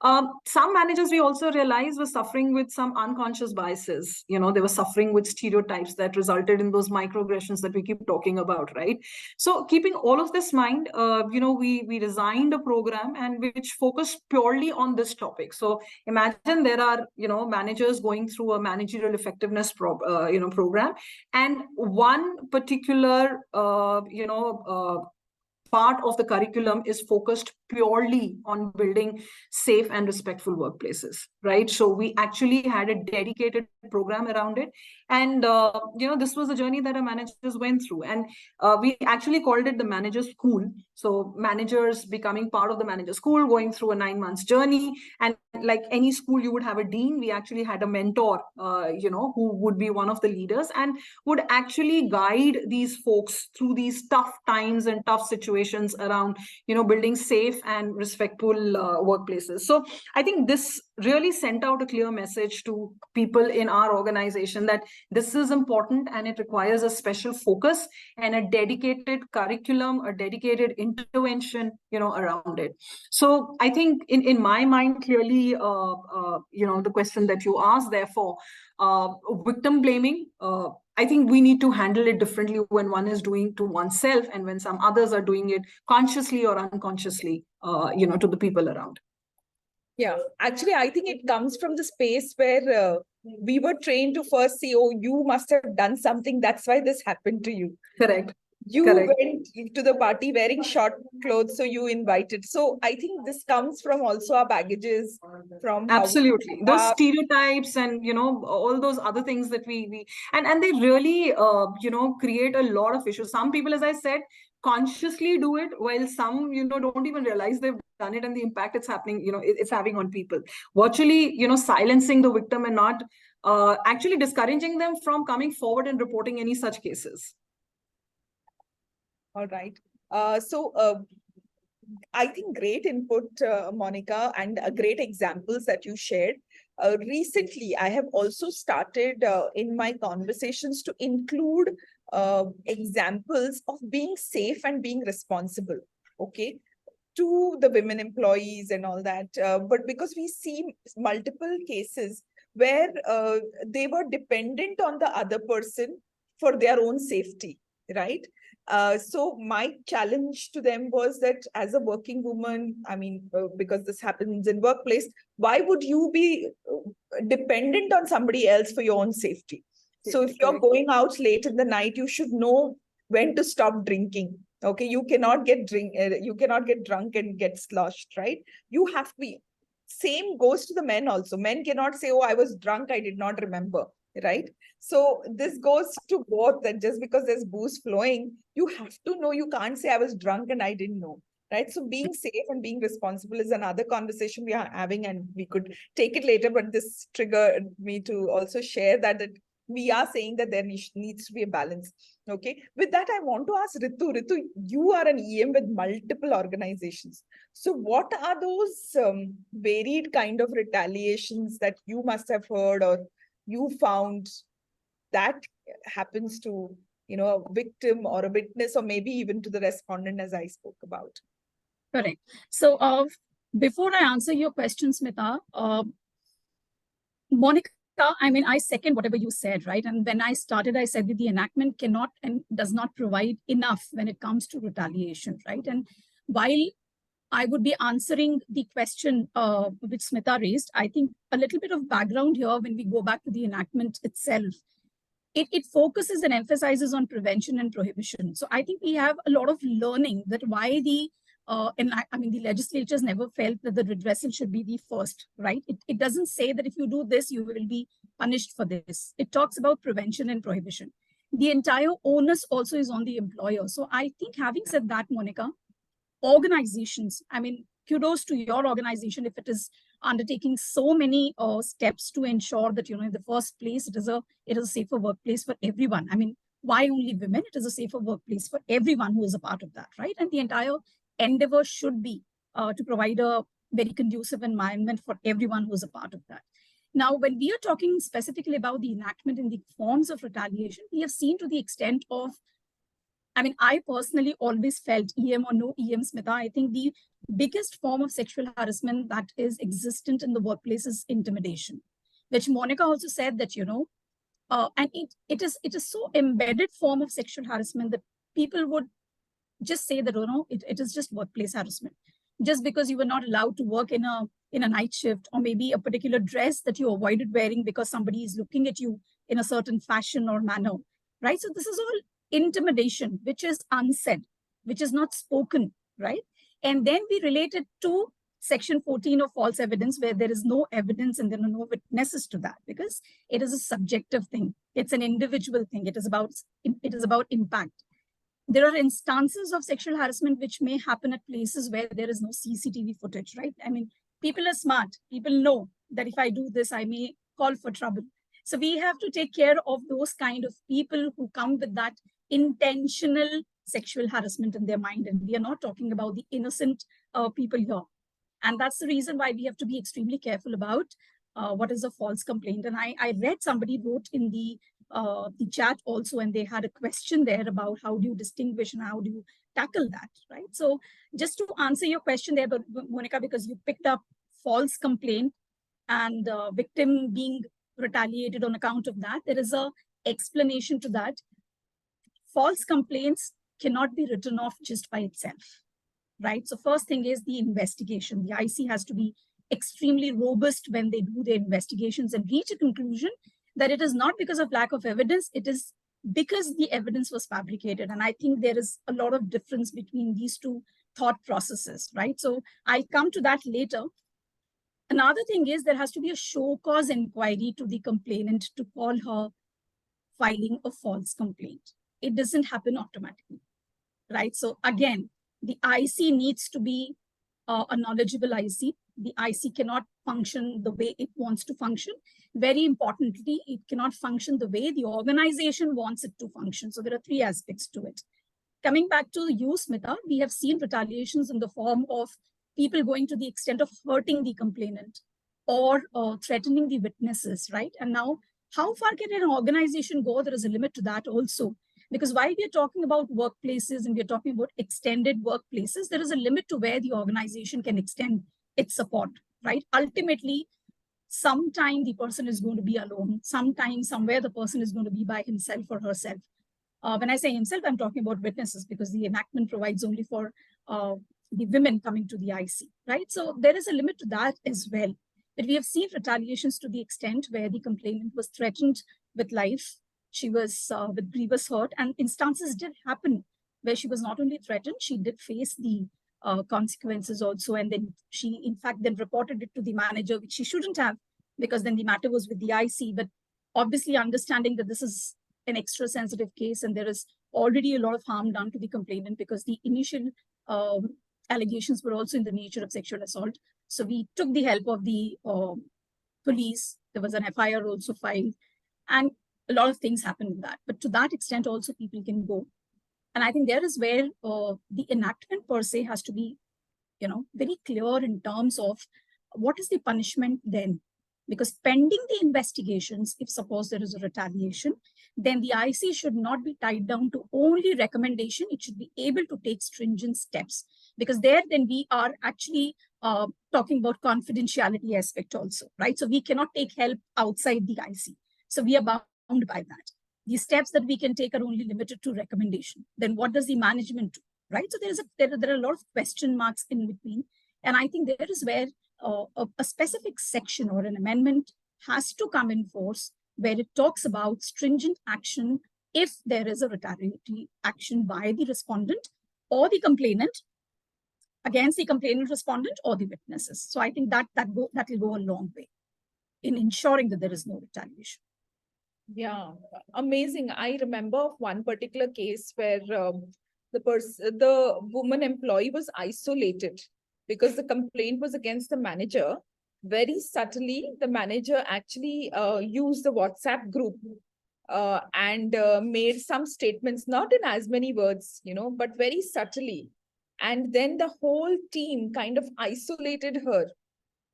Some managers we also realized were suffering with some unconscious biases. They were suffering with stereotypes that resulted in those microaggressions that we keep talking about, right? So keeping all of this in mind, we designed a program and which focused purely on this topic. So imagine there are, managers going through a managerial effectiveness program, and one particular, part of the curriculum is focused purely on building safe and respectful workplaces, right? So we actually had a dedicated program around it. And, this was a journey that our managers went through. And we actually called it the manager school. So managers becoming part of the manager school, going through a 9 months journey. And like any school, you would have a dean. We actually had a mentor, who would be one of the leaders and would actually guide these folks through these tough times and tough situations around, building safe and respectful workplaces. So I think this really sent out a clear message to people in our organization that this is important and it requires a special focus and a dedicated curriculum, a dedicated intervention, around it. So I think in my mind, clearly, the question that you asked, therefore, victim blaming, I think we need to handle it differently when one is doing to oneself and when some others are doing it consciously or unconsciously, to the people around. Yeah, actually, I think it comes from the space where we were trained to first see, oh, you must have done something. That's why this happened to you. Correct. You Correct. went to the party wearing short clothes, so you invited. So I think this comes from also our baggages from absolutely those stereotypes and all those other things that we and they really create a lot of issues. Some people, as I said, consciously do it, while some don't even realize they've done it and the impact it's happening it's having on people. Virtually silencing the victim and not actually discouraging them from coming forward and reporting any such cases. All right. I think great input, Monika, and great examples that you shared. Recently, I have also started in my conversations to include examples of being safe and being responsible, okay, to the women employees and all that. But because we see multiple cases where they were dependent on the other person for their own safety, right? So my challenge to them was that as a working woman, I mean, because this happens in workplace, why would you be dependent on somebody else for your own safety? So if you're going out late in the night, you should know when to stop drinking. Okay, you cannot get drunk and get sloshed, right? You have to be. Same goes to the men also. Men cannot say, oh, I was drunk, I did not remember, right? So this goes to both, that just because there's booze flowing, you have to know. You can't say I was drunk and I didn't know, right? So being safe and being responsible is another conversation we are having, and we could take it later, but this triggered me to also share that we are saying that there needs to be a balance. Okay. With that, I want to ask Riitu. Riitu, you are an EM with multiple organizations. So what are those varied kind of retaliations that you must have heard or you found that happens to, a victim or a witness, or maybe even to the respondent, as I spoke about? Correct. So before I answer your question, Smita, Monika, I mean, I second whatever you said, right? And when I started, I said that the enactment cannot and does not provide enough when it comes to retaliation, right? And while I would be answering the question which Smita raised, I think a little bit of background here when we go back to the enactment itself. It focuses and emphasizes on prevention and prohibition. So I think we have a lot of learning that why the the legislatures never felt that the redressal should be the first, right? It doesn't say that if you do this, you will be punished for this. It talks about prevention and prohibition. The entire onus also is on the employer. So I think, having said that, Monika, organizations, I mean, kudos to your organization if it is undertaking so many steps to ensure that, in the first place, it is a safer workplace for everyone. I mean, why only women? It is a safer workplace for everyone who is a part of that, right? And the entire endeavor should be to provide a very conducive environment for everyone who is a part of that. Now, when we are talking specifically about the enactment in the forms of retaliation, we have seen to the extent of, I mean, I personally always felt, EM or no EM, Smita, I think the biggest form of sexual harassment that is existent in the workplace is intimidation, which Monika also said that, and it is so embedded form of sexual harassment that people would just say that, it is just workplace harassment. Just because you were not allowed to work in a night shift, or maybe a particular dress that you avoided wearing because somebody is looking at you in a certain fashion or manner, right? So this is all intimidation, which is unsaid, which is not spoken, right? And then we relate it to Section 14 of false evidence, where there is no evidence and there are no witnesses to that, because it is a subjective thing. It's an individual thing. It is about impact. There are instances of sexual harassment which may happen at places where there is no CCTV footage, right? I mean, people are smart. People know that if I do this, I may call for trouble. So we have to take care of those kind of people who come with that intentional sexual harassment in their mind. And we are not talking about the innocent people here. And that's the reason why we have to be extremely careful about what is a false complaint. And I read somebody wrote in the chat also, and they had a question there about how do you distinguish and how do you tackle that, right? So just to answer your question there, but Monika, because you picked up false complaint and victim being retaliated on account of that, there is a explanation to that. False complaints cannot be written off just by itself, right? So first thing is the investigation. The IC has to be extremely robust when they do their investigations and reach a conclusion that it is not because of lack of evidence, it is because the evidence was fabricated. And I think there is a lot of difference between these two thought processes, right? So I'll come to that later. Another thing is there has to be a show cause inquiry to the complainant to call her filing a false complaint. It doesn't happen automatically, right? So again, the IC needs to be a knowledgeable IC. The IC cannot function the way it wants to function. Very importantly, it cannot function the way the organization wants it to function. So there are three aspects to it. Coming back to you, Smita, we have seen retaliations in the form of people going to the extent of hurting the complainant or threatening the witnesses, right? And now, how far can an organization go? There is a limit to that also. Because while we are talking about workplaces and we are talking about extended workplaces, there is a limit to where the organization can extend its support, right? Ultimately, sometime the person is going to be alone. Sometime, somewhere the person is going to be by himself or herself. When I say himself, I'm talking about witnesses because the enactment provides only for the women coming to the IC, right? So there is a limit to that as well. But we have seen retaliations to the extent where the complainant was threatened with life. She was with grievous hurt, and instances did happen where she was not only threatened, she did face the consequences also. And then she, in fact, then reported it to the manager, which she shouldn't have, because then the matter was with the IC. But obviously understanding that this is an extra sensitive case and there is already a lot of harm done to the complainant because the initial allegations were also in the nature of sexual assault. So we took the help of the police. There was an FIR also filed, and a lot of things happened in that. But to that extent also people can go. And I think there is where the enactment per se has to be, very clear in terms of what is the punishment then. Because pending the investigations, if suppose there is a retaliation, then the IC should not be tied down to only recommendation. It should be able to take stringent steps. Because there then we are actually talking about confidentiality aspect also, right? So we cannot take help outside the IC. So we are bound by that. The steps that we can take are only limited to recommendation. Then what does the management do, right? So there are a lot of question marks in between. And I think there is where a specific section or an amendment has to come in force where it talks about stringent action if there is a retaliatory action by the respondent or the complainant against the complainant, respondent, or the witnesses. So I think that will go a long way in ensuring that there is no retaliation. Yeah, amazing. I remember of one particular case where the woman employee was isolated because the complaint was against the manager. Very subtly, the manager actually used the WhatsApp group and made some statements, not in as many words, but very subtly. And then the whole team kind of isolated her.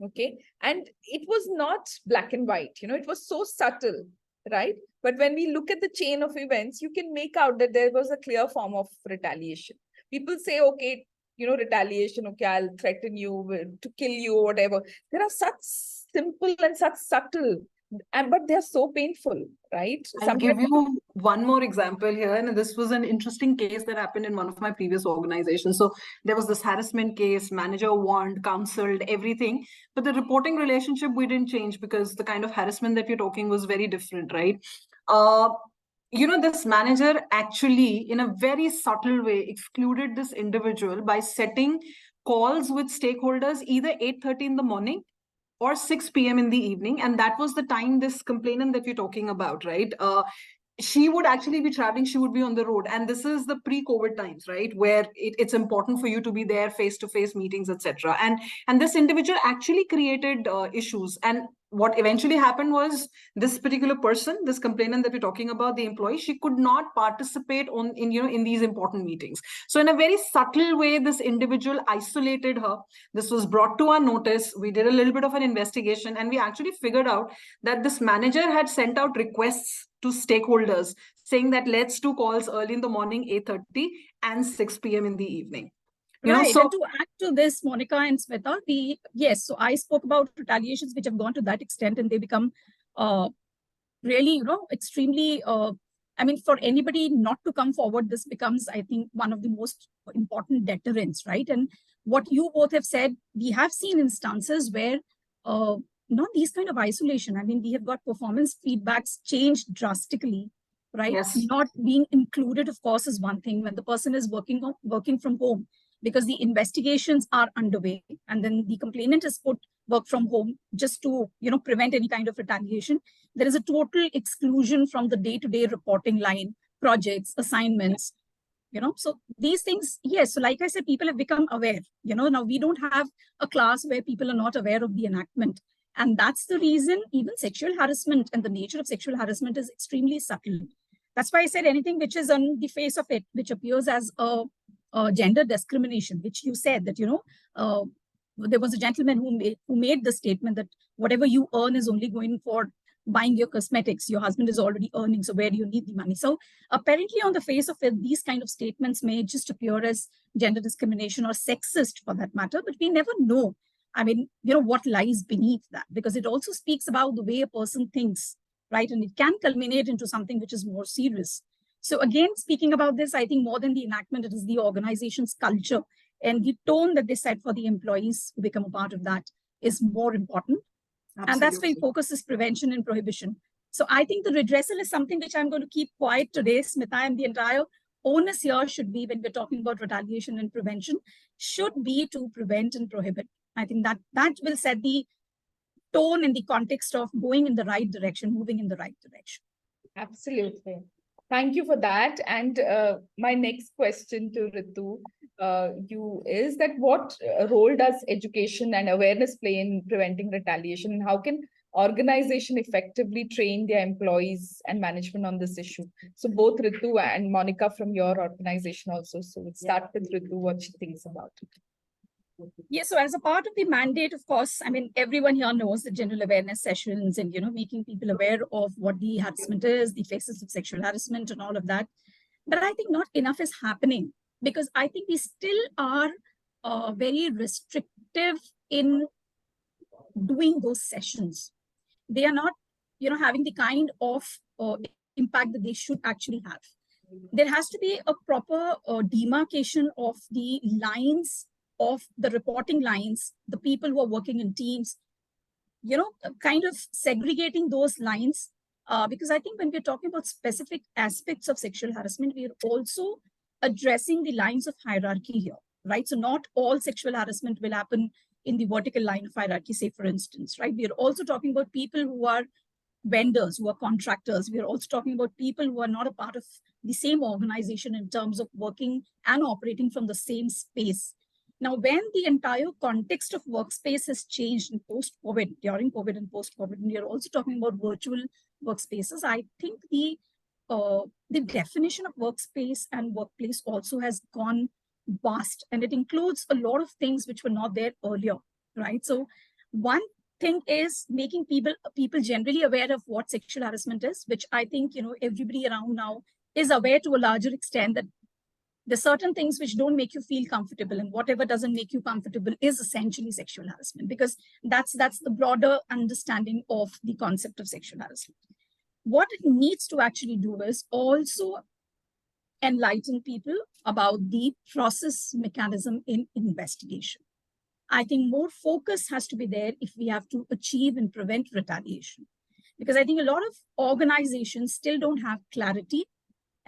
Okay. And it was not black and white, it was so subtle. Right. But when we look at the chain of events, you can make out that there was a clear form of retaliation. People say, okay, retaliation, okay, I'll threaten you to kill you or whatever. There are such simple and such subtle, but they're so painful, right? I'll give you one more example here. And this was an interesting case that happened in one of my previous organizations. So there was this harassment case, manager warned, counseled, everything. But the reporting relationship, we didn't change because the kind of harassment that you're talking was very different, right? This manager actually, in a very subtle way, excluded this individual by setting calls with stakeholders either 8:30 in the morning or 6 p.m. in the evening. And that was the time this complainant that we're talking about, right? She would actually be traveling, she would be on the road. And this is the pre-COVID times, right? Where it's important for you to be there, face-to-face meetings, etc. And this individual actually created issues. And what eventually happened was this particular person, this complainant that we're talking about, the employee, she could not participate in these important meetings. So in a very subtle way, this individual isolated her. This was brought to our notice. We did a little bit of an investigation, and we actually figured out that this manager had sent out requests to stakeholders saying that let's do calls early in the morning, 8:30 and 6 p.m. in the evening. Right, and to add to this, Monika and Smita, yes, so I spoke about retaliations which have gone to that extent, and they become really, extremely, I mean, for anybody not to come forward, this becomes, I think, one of the most important deterrents, right? And what you both have said, we have seen instances where, these kind of isolation, I mean, we have got performance feedbacks changed drastically, right? Yes. Not being included, of course, is one thing when the person is working from home, because the investigations are underway, and then the complainant is put work from home just to, prevent any kind of retaliation. There is a total exclusion from the day-to-day reporting line, projects, assignments, so these things, yes. So like I said, people have become aware, now we don't have a class where people are not aware of the enactment. And that's the reason even sexual harassment and the nature of sexual harassment is extremely subtle. That's why I said anything which is on the face of it, which appears as a gender discrimination, which you said that, there was a gentleman who made the statement that whatever you earn is only going for buying your cosmetics. Your husband is already earning, so where do you need the money? So apparently on the face of it, these kind of statements may just appear as gender discrimination or sexist for that matter, but we never know. I mean, what lies beneath that, because it also speaks about the way a person thinks, right? And it can culminate into something which is more serious. So again, speaking about this, I think more than the enactment, it is the organization's culture and the tone that they set for the employees who become a part of that is more important. Absolutely. And that's why focus is prevention and prohibition. So I think the redressal is something which I'm going to keep quiet today, Smita, and the entire onus here should be, when we're talking about retaliation and prevention, should be to prevent and prohibit. I think that will set the tone in the context of going in the right direction, moving in the right direction. Absolutely. Thank you for that. And my next question to Riitu, is that what role does education and awareness play in preventing retaliation? And how can organization effectively train their employees and management on this issue? So both Riitu and Monika from your organization also. So we'll start with Riitu, what she thinks about it. Yes, so as a part of the mandate, of course, I mean, everyone here knows the general awareness sessions and, making people aware of what the harassment is, the faces of sexual harassment and all of that. But I think not enough is happening, because I think we still are very restrictive in doing those sessions. They are not, having the kind of impact that they should actually have. There has to be a proper demarcation of the lines of the reporting lines, the people who are working in teams, kind of segregating those lines. Because I think when we're talking about specific aspects of sexual harassment, we are also addressing the lines of hierarchy here, right? So not all sexual harassment will happen in the vertical line of hierarchy, say, for instance, right? We are also talking about people who are vendors, who are contractors. We are also talking about people who are not a part of the same organization in terms of working and operating from the same space. Now, when the entire context of workspace has changed in post-COVID, during COVID and post-COVID, and we are also talking about virtual workspaces, I think the definition of workspace and workplace also has gone vast, and it includes a lot of things which were not there earlier, right? So one thing is making people generally aware of what sexual harassment is, which I think, everybody around now is aware to a larger extent that there's certain things which don't make you feel comfortable, and whatever doesn't make you comfortable is essentially sexual harassment, because that's the broader understanding of the concept of sexual harassment. What it needs to actually do is also enlighten people about the process mechanism in investigation. I think more focus has to be there if we have to achieve and prevent retaliation, because I think a lot of organizations still don't have clarity.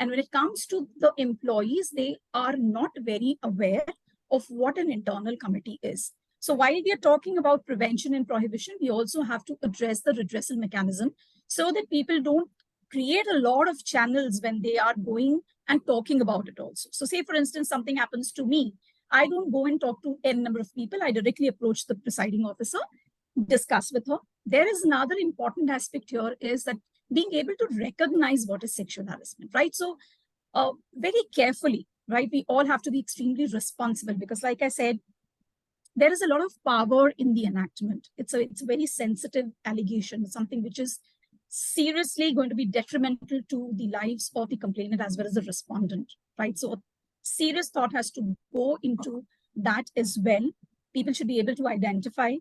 And when it comes to the employees, they are not very aware of what an internal committee is. So while we are talking about prevention and prohibition, we also have to address the redressal mechanism so that people don't create a lot of channels when they are going and talking about it also. So say, for instance, something happens to me. I don't go and talk to n number of people. I directly approach the presiding officer, discuss with her. there is another important aspect here is that being able to recognize what is sexual harassment, right? So very carefully, right? We all have to be extremely responsible because, like I said, there is a lot of power in the enactment. It's a very sensitive allegation, something which is seriously going to be detrimental to the lives of the complainant as well as the respondent, right? So serious thought has to go into that as well. People should be able to identify,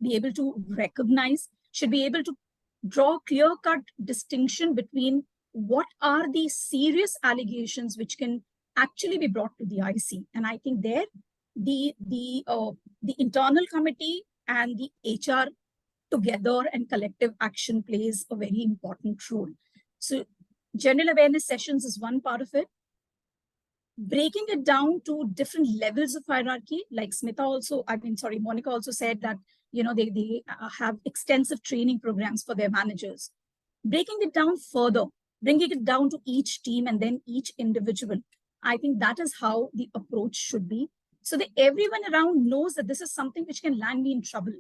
be able to recognize, should be able to draw clear-cut distinction between what are the serious allegations which can actually be brought to the IC. And I think there, the internal committee and the HR together and collective action plays a very important role. So general awareness sessions is one part of it. Breaking it down to different levels of hierarchy, like Monika also said that, they have extensive training programs for their managers. Breaking it down further, bringing it down to each team and then each individual. I think that is how the approach should be. So that everyone around knows that this is something which can land me in trouble.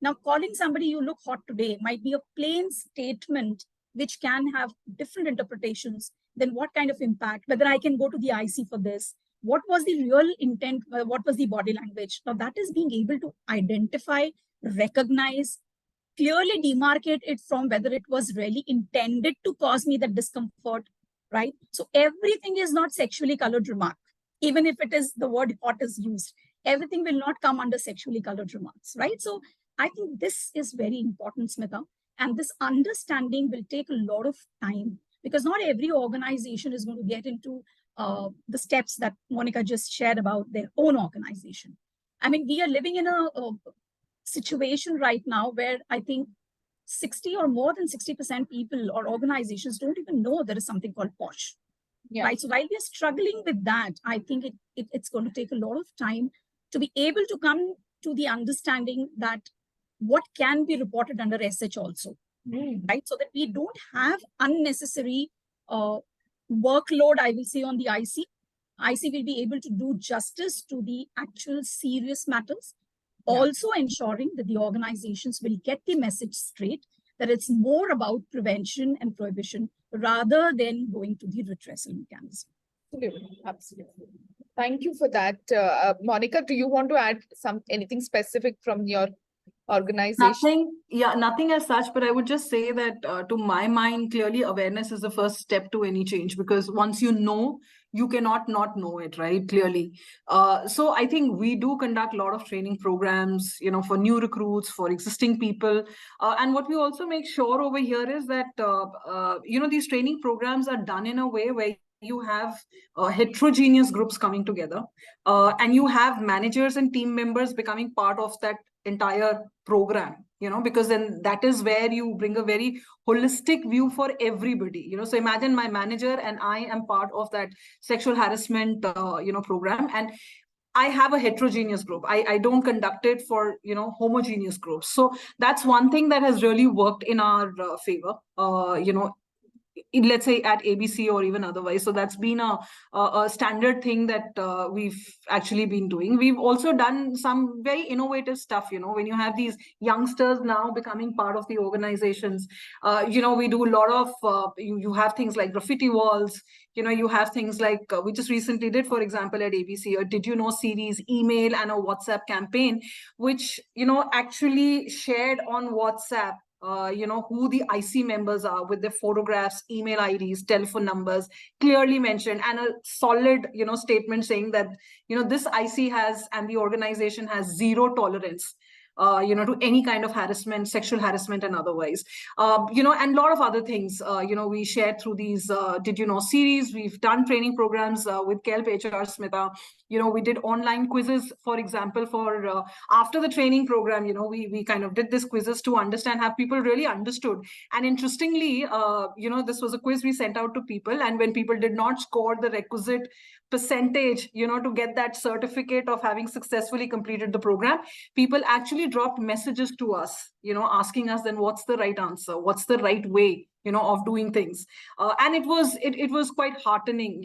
Now, calling somebody you look hot today might be a plain statement which can have different interpretations. Then what kind of impact, whether I can go to the IC for this, what was the real intent, what was the body language? Now that is being able to identify, recognize, clearly demarcate it from whether it was really intended to cause me that discomfort, right? So everything is not sexually colored remark. Even if it is the word hot is used, everything will not come under sexually colored remarks, right? So I think this is very important, Smita. And this understanding will take a lot of time because not every organization is going to get into the steps that Monika just shared about their own organization. I mean, we are living in a situation right now where I think 60 or more than 60% people or organizations don't even know there is something called PoSH. Yeah. Right. So while we are struggling with that, I think it's going to take a lot of time to be able to come to the understanding that what can be reported under SH also, right? So that we don't have unnecessary workload, I will say, on the IC. IC will be able to do justice to the actual serious matters, also ensuring that the organizations will get the message straight, that it's more about prevention and prohibition rather than going to the redressal mechanism. Absolutely, absolutely. Thank you for that. Monika, do you want to add anything specific from your organization? Nothing as such, but I would just say that to my mind, clearly awareness is the first step to any change, because once you know, you cannot not know it, right? Clearly. So I think we do conduct a lot of training programs, for new recruits, for existing people. And what we also make sure over here is that, these training programs are done in a way where you have heterogeneous groups coming together, and you have managers and team members becoming part of that entire program, because then that is where you bring a very holistic view for everybody. So imagine my manager and I am part of that sexual harassment, program, and I have a heterogeneous group. I don't conduct it for, homogeneous groups. So that's one thing that has really worked in our favor, let's say at ABC or even otherwise. So that's been a standard thing that we've actually been doing. We've also done some very innovative stuff, when you have these youngsters now becoming part of the organizations, we do a lot of, you have things like graffiti walls, you have things like, we just recently did, for example, at ABC, a Did You Know series, email and a WhatsApp campaign, which, actually shared on WhatsApp who the IC members are with their photographs, email IDs, telephone numbers, clearly mentioned, and a solid, statement saying that, this IC has, and the organization has, zero tolerance, to any kind of harassment, sexual harassment and otherwise, and a lot of other things, we shared through these Did You Know series. We've done training programs with KelpHR, Smita. We did online quizzes, for example, for after the training program, we kind of did this quizzes to understand, have people really understood. And interestingly, this was a quiz we sent out to people, and when people did not score the requisite percentage, to get that certificate of having successfully completed the program, people actually dropped messages to us, asking us then what's the right answer, what's the right way, of doing things. And it was quite heartening,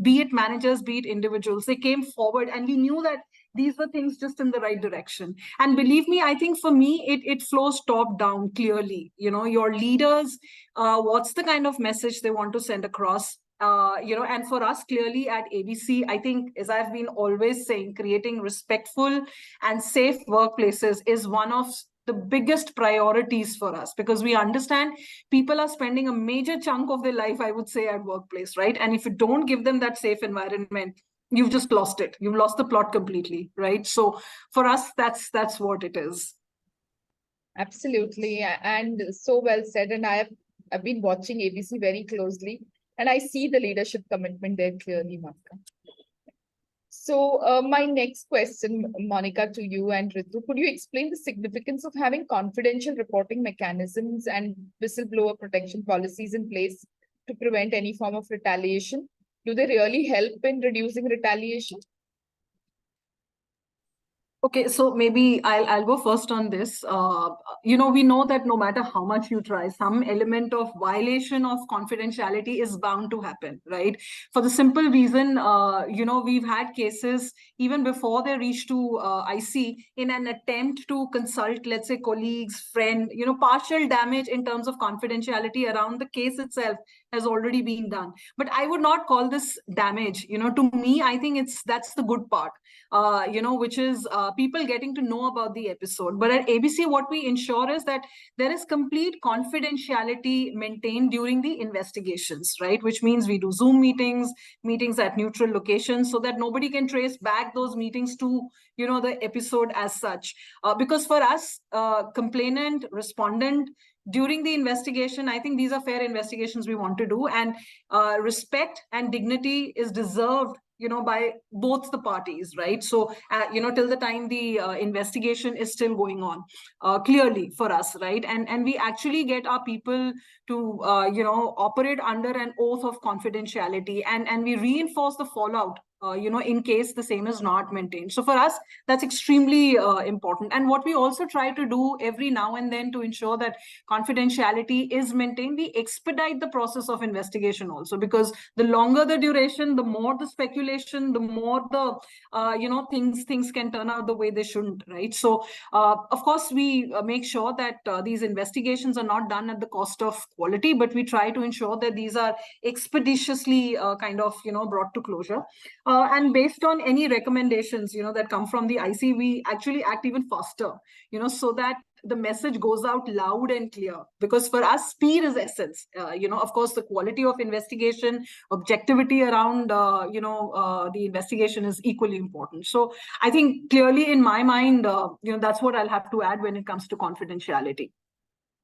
be it managers, be it individuals, they came forward, and we knew that these were things just in the right direction. And believe me, I think for me, it flows top down clearly. Your leaders, what's the kind of message they want to send across? And for us clearly at ABC, I think, as I've been always saying, creating respectful and safe workplaces is one of the biggest priorities for us, because we understand people are spending a major chunk of their life, I would say, at workplace, right? And if you don't give them that safe environment, you've just lost it. You've lost the plot completely, right? So for us, that's what it is. Absolutely, and so well said. And I've been watching ABC very closely, and I see the leadership commitment there clearly, Monika. So my next question, Monika, to you and Riitu, could you explain the significance of having confidential reporting mechanisms and whistleblower protection policies in place to prevent any form of retaliation? Do they really help in reducing retaliation? Okay, so maybe I'll go first on this. We know that no matter how much you try, some element of violation of confidentiality is bound to happen, right? For the simple reason, we've had cases even before they reach to IC in an attempt to consult, let's say, colleagues, friend, partial damage in terms of confidentiality around the case itself has already been done. But I would not call this damage. To me, I think that's the good part, which is people getting to know about the episode. But at ABC, what we ensure is that there is complete confidentiality maintained during the investigations, right? Which means we do Zoom meetings at neutral locations, so that nobody can trace back those meetings to, the episode as such. Because for us, complainant, respondent, during the investigation, I think these are fair investigations we want to do, and respect and dignity is deserved, by both the parties, right? So, till the time the investigation is still going on, clearly for us, right? And we actually get our people to, operate under an oath of confidentiality, and we reinforce the fallout, in case the same is not maintained. So for us, that's extremely important. And what we also try to do every now and then to ensure that confidentiality is maintained, we expedite the process of investigation also, because the longer the duration, the more the speculation, the more the, things can turn out the way they shouldn't, right? So, of course, we make sure that these investigations are not done at the cost of quality, but we try to ensure that these are expeditiously brought to closure. And based on any recommendations, that come from the IC, we actually act even faster, so that the message goes out loud and clear. Because for us, speed is essence. Of course, the quality of investigation, objectivity around, the investigation is equally important. So I think clearly in my mind, that's what I'll have to add when it comes to confidentiality.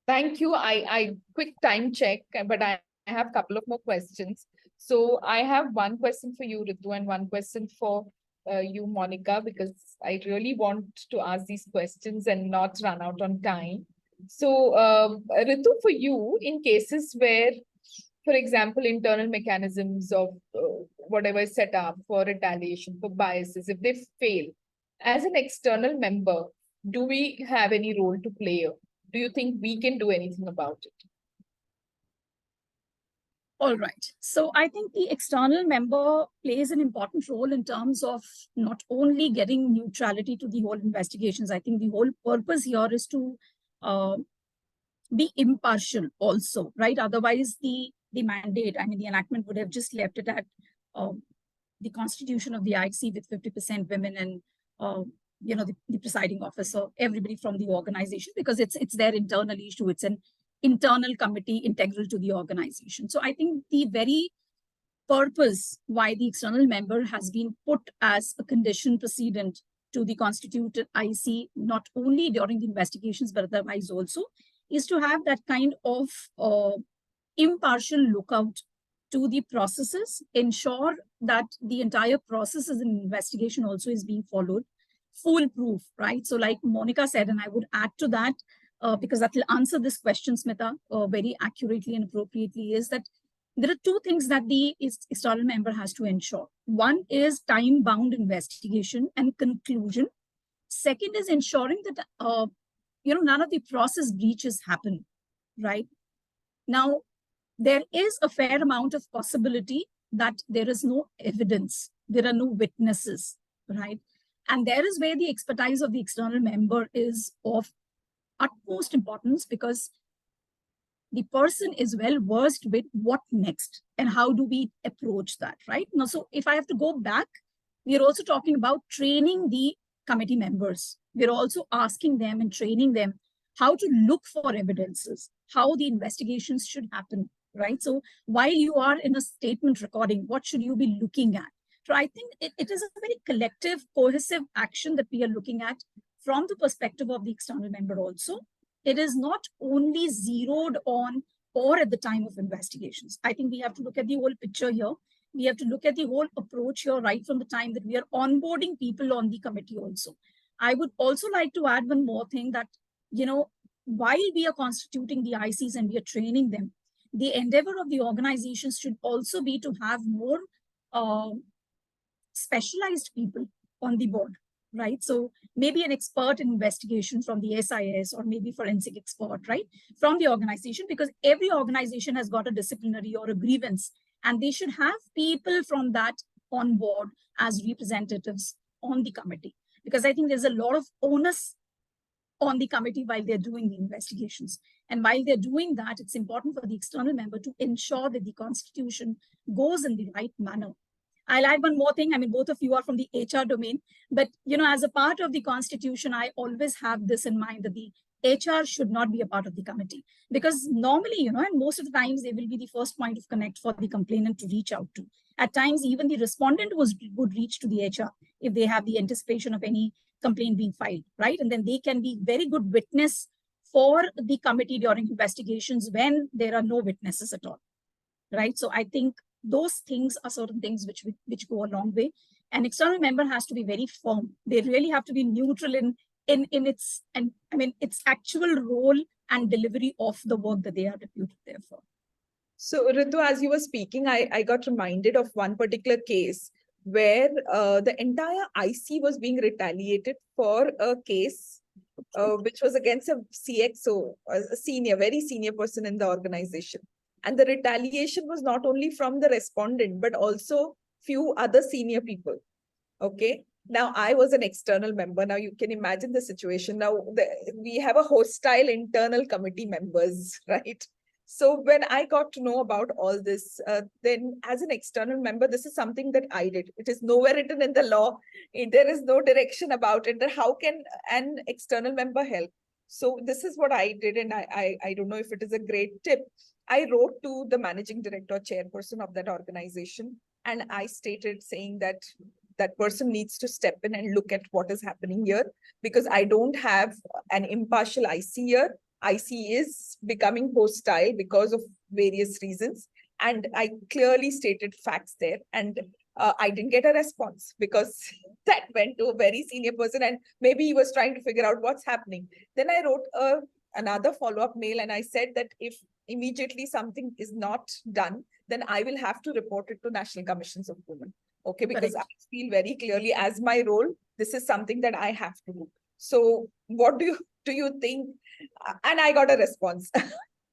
Thank you. I quick time check, but I have a couple of more questions. So I have one question for you, Riitu, and one question for you, Monika, because I really want to ask these questions and not run out on time. So Riitu, for you, in cases where, for example, internal mechanisms of whatever is set up for retaliation, for biases, if they fail, as an external member, do we have any role to play? Do you think we can do anything about it? All right. So I think the external member plays an important role in terms of not only getting neutrality to the whole investigations. I think the whole purpose here is to be impartial also, right? Otherwise, the mandate, the enactment would have just left it at the constitution of the IC with 50% women and, the presiding officer, everybody from the organization, because it's their internal issue. It's an internal committee integral to the organization. So I think the very purpose why the external member has been put as a condition precedent to the constituted IC, not only during the investigations, but otherwise also, is to have that kind of impartial lookout to the processes, ensure that the entire process as an investigation also is being followed, foolproof, right? So like Monika said, and I would add to that, because that will answer this question, Smita, very accurately and appropriately, is that there are two things that the external member has to ensure. One is time-bound investigation and conclusion. Second is ensuring that, none of the process breaches happen, right? Now, there is a fair amount of possibility that there is no evidence, there are no witnesses, right? And there is where the expertise of the external member is of utmost importance, because the person is well versed with what next and how do we approach that, right? Now, so if I have to go back, we are also talking about training the committee members. We're also asking them and training them how to look for evidences, how the investigations should happen, right? So while you are in a statement recording, what should you be looking at? So I think it is a very collective, cohesive action that we are looking at from the perspective of the external member also. It is not only zeroed on or at the time of investigations. I think we have to look at the whole picture here. We have to look at the whole approach here right from the time that we are onboarding people on the committee also. I would also like to add one more thing that, you know, while we are constituting the ICs and we are training them, the endeavor of the organizations should also be to have more specialized people on the board, right? So maybe an expert in investigation from the SIS or maybe forensic expert, right? From the organization, because every organization has got a disciplinary or a grievance, and they should have people from that on board as representatives on the committee. Because I think there's a lot of onus on the committee while they're doing the investigations. And while they're doing that, it's important for the external member to ensure that the constitution goes in the right manner. I'll add one more thing. I mean, both of you are from the HR domain, but, you know, as a part of the constitution, I always have this in mind that the HR should not be a part of the committee, because normally, you know, and most of the times they will be the first point of connect for the complainant to reach out to. At times, even the respondent would reach to the HR if they have the anticipation of any complaint being filed, right? And then they can be very good witness for the committee during investigations when there are no witnesses at all, right? So I think those things are certain things which go a long way. An external member has to be very firm. They really have to be neutral in its, and I mean, its actual role and delivery of the work that they are deputed there for. So Ritu, as you were speaking, I got reminded of one particular case where the entire IC was being retaliated for a case which was against a CXO, a senior, very senior person in the organization. And the retaliation was not only from the respondent, but also few other senior people. Okay. Now, I was an external member. Now, you can imagine the situation. Now, we have a hostile internal committee members, right? So when I got to know about all this, then as an external member, this is something that I did. It is nowhere written in the law. There is no direction about it. How can an external member help? So this is what I did. And I don't know if it is a great tip. I wrote to the managing director, chairperson of that organization, and I stated saying that that person needs to step in and look at what is happening here, because I don't have an impartial IC here. IC is becoming hostile because of various reasons. And I clearly stated facts there. And I didn't get a response because that went to a very senior person and maybe he was trying to figure out what's happening. Then I wrote another follow-up mail and I said that if immediately something is not done, then I will have to report it to National Commissions of Women. Okay, because correct. I feel very clearly as my role, this is something that I have to do. So what do you think? And I got a response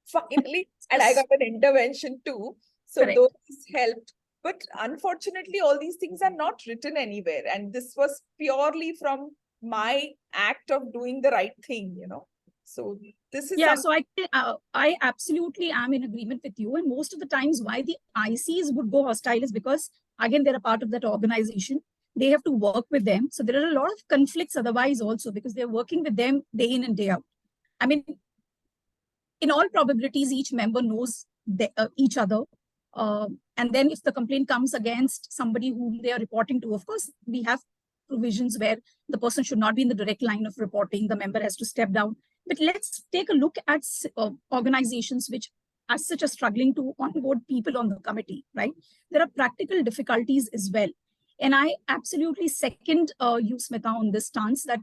finally, and I got an intervention too. So correct. Those helped. But unfortunately, all these things are not written anywhere. And this was purely from my act of doing the right thing, you know. So this is so I absolutely am in agreement with you. And most of the times why the ICs would go hostile is because, again, they're a part of that organization. They have to work with them. So there are a lot of conflicts otherwise also because they're working with them day in and day out. I mean, in all probabilities, each member knows each other. And then if the complaint comes against somebody whom they are reporting to, of course, we have provisions where the person should not be in the direct line of reporting. The member has to step down. But let's take a look at organizations which as such are struggling to onboard people on the committee, right? There are practical difficulties as well. And I absolutely second you, Smita, on this stance that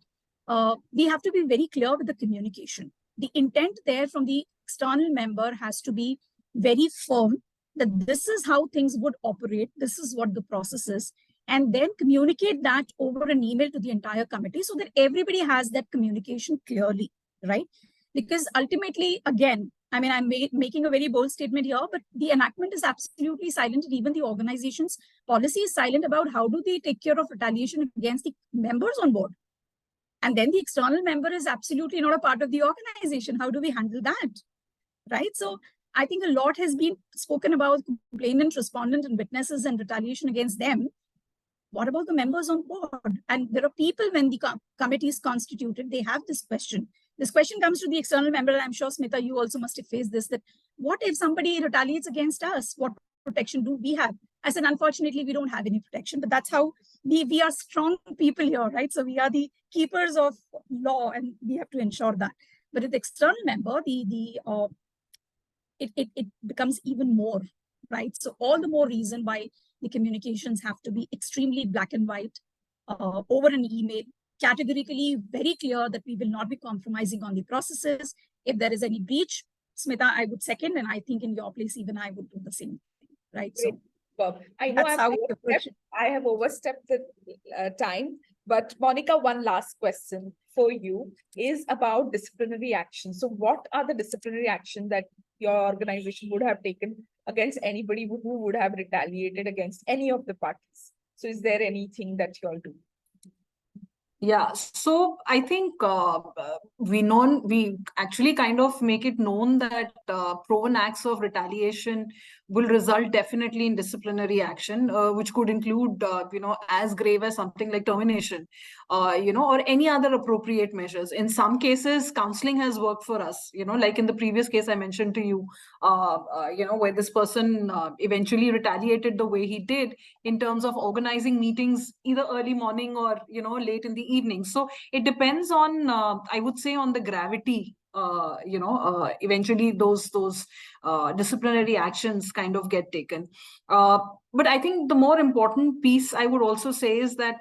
we have to be very clear with the communication. The intent there from the external member has to be very firm that this is how things would operate. This is what the process is. And then communicate that over an email to the entire committee so that everybody has that communication clearly, right? Because ultimately, again, I mean, I'm making a very bold statement here, but the enactment is absolutely silent, and even the organization's policy is silent about how do they take care of retaliation against the members on board. And then the external member is absolutely not a part of the organization. How do we handle that? Right? So I think a lot has been spoken about complainant, respondent, and witnesses and retaliation against them. What about the members on board? And there are people, when the committee is constituted, they have this question. This question comes to the external member, and I'm sure, Smita, you also must have faced this, that what if somebody retaliates against us? What protection do we have? I said, unfortunately, we don't have any protection, but that's how we are strong people here, right? So we are the keepers of law, and we have to ensure that. But with the external member, it becomes even more, right? So all the more reason why the communications have to be extremely black and white, over an email, categorically very clear that we will not be compromising on the processes. If there is any breach, Smita, I would second, and I think in your place, even I would do the same thing, right? Great. So I know I have overstepped the time, but Monika, one last question for you is about disciplinary action. So what are the disciplinary action that your organization would have taken against anybody who would have retaliated against any of the parties? So is there anything that you all do? Yeah, so I think we actually kind of make it known that proven acts of retaliation will result definitely in disciplinary action, which could include, as grave as something like termination, or any other appropriate measures. In some cases, counseling has worked for us, like in the previous case I mentioned to you, where this person eventually retaliated the way he did in terms of organizing meetings either early morning or, late in the evening. So it depends on, I would say, on the gravity. Eventually those disciplinary actions kind of get taken. But I think the more important piece I would also say is that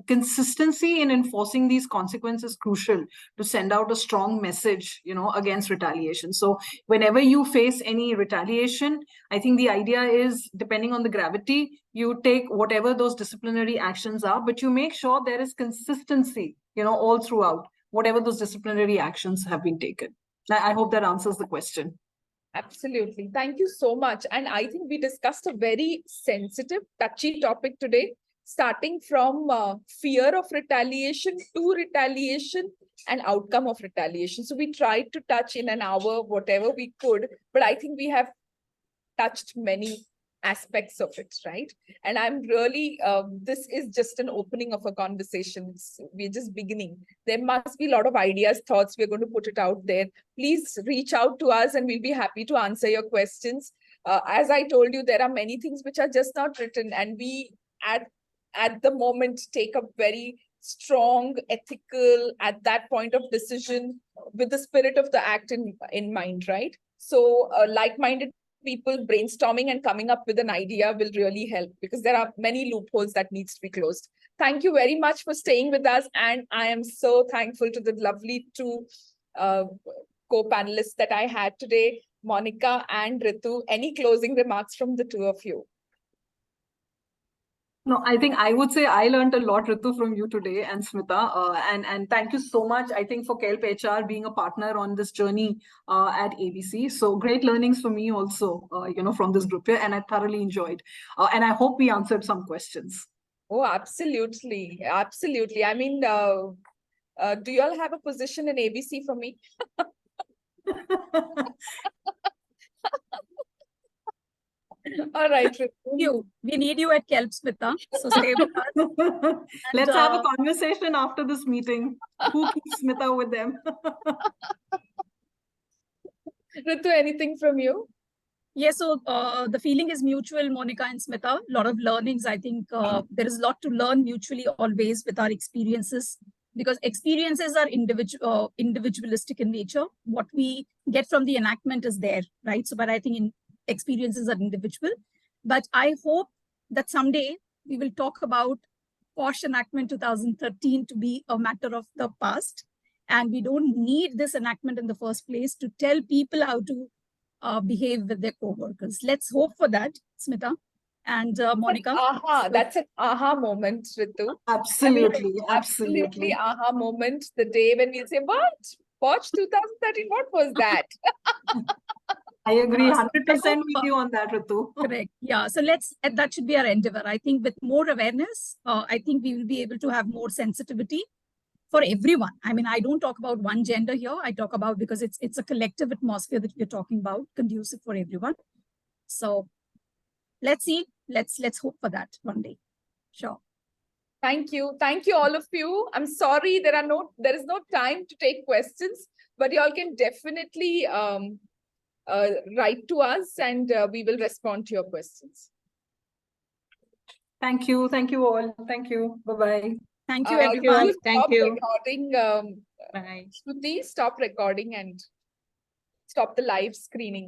consistency in enforcing these consequences is crucial to send out a strong message, against retaliation. So whenever you face any retaliation, I think the idea is, depending on the gravity, you take whatever those disciplinary actions are, but you make sure there is consistency, all throughout, whatever those disciplinary actions have been taken. I hope that answers the question. Absolutely. Thank you so much. And I think we discussed a very sensitive, touchy topic today, starting from fear of retaliation to retaliation and outcome of retaliation. So we tried to touch in an hour whatever we could, but I think we have touched many aspects of it, right? And I'm really, this is just an opening of a conversation. We're just beginning. There must be a lot of ideas, thoughts. We're going to put it out there. Please reach out to us and we'll be happy to answer your questions. As I told you, there are many things which are just not written, and we at the moment take a very strong, ethical, at that point of decision with the spirit of the act in mind, right? So like-minded people brainstorming and coming up with an idea will really help, because there are many loopholes that needs to be closed. Thank you very much for staying with us. And I am so thankful to the lovely two co-panelists that I had today, Monika and Riitu. Any closing remarks from the two of you? No, I think I would say I learned a lot, Riitu, from you today, and Smita. And thank you so much, I think, for KelpHR being a partner on this journey at ABC. So great learnings for me also, from this group here, and I thoroughly enjoyed. And I hope we answered some questions. Oh, absolutely. Absolutely. I mean, do you all have a position in ABC for me? All right. We need you at Kelp, Smita. So stay with us. Let's have a conversation after this meeting. Who keeps Smita with them? Riitu, anything from you? Yes, so the feeling is mutual, Monika and Smita. A lot of learnings. I think there is a lot to learn mutually always with our experiences, because experiences are individualistic in nature. What we get from the enactment is there, right? So, but I think experiences are individual. But I hope that someday we will talk about PoSH enactment 2013 to be a matter of the past. And we don't need this enactment in the first place to tell people how to behave with their co-workers. Let's hope for that, Smita and Monika. That's an aha moment, Riitu. Absolutely, absolutely aha moment. The day when we say, what? PoSH 2013, what was that? I agree So 100% with you on that, Ritu. correct. Yeah. So that should be our endeavor. I think with more awareness, I think we will be able to have more sensitivity for everyone. I mean, I don't talk about one gender here. I talk about, because it's a collective atmosphere that we're talking about, conducive for everyone. So let's see. Let's hope for that one day. Sure. Thank you. Thank you, all of you. I'm sorry there is no time to take questions, but you all can definitely write to us and we will respond to your questions. Thank you. Thank you all. Thank you. Bye-bye. Thank you, Could everyone. you Thank stop you. recording, Bye. Shruti, stop recording and stop the live screening.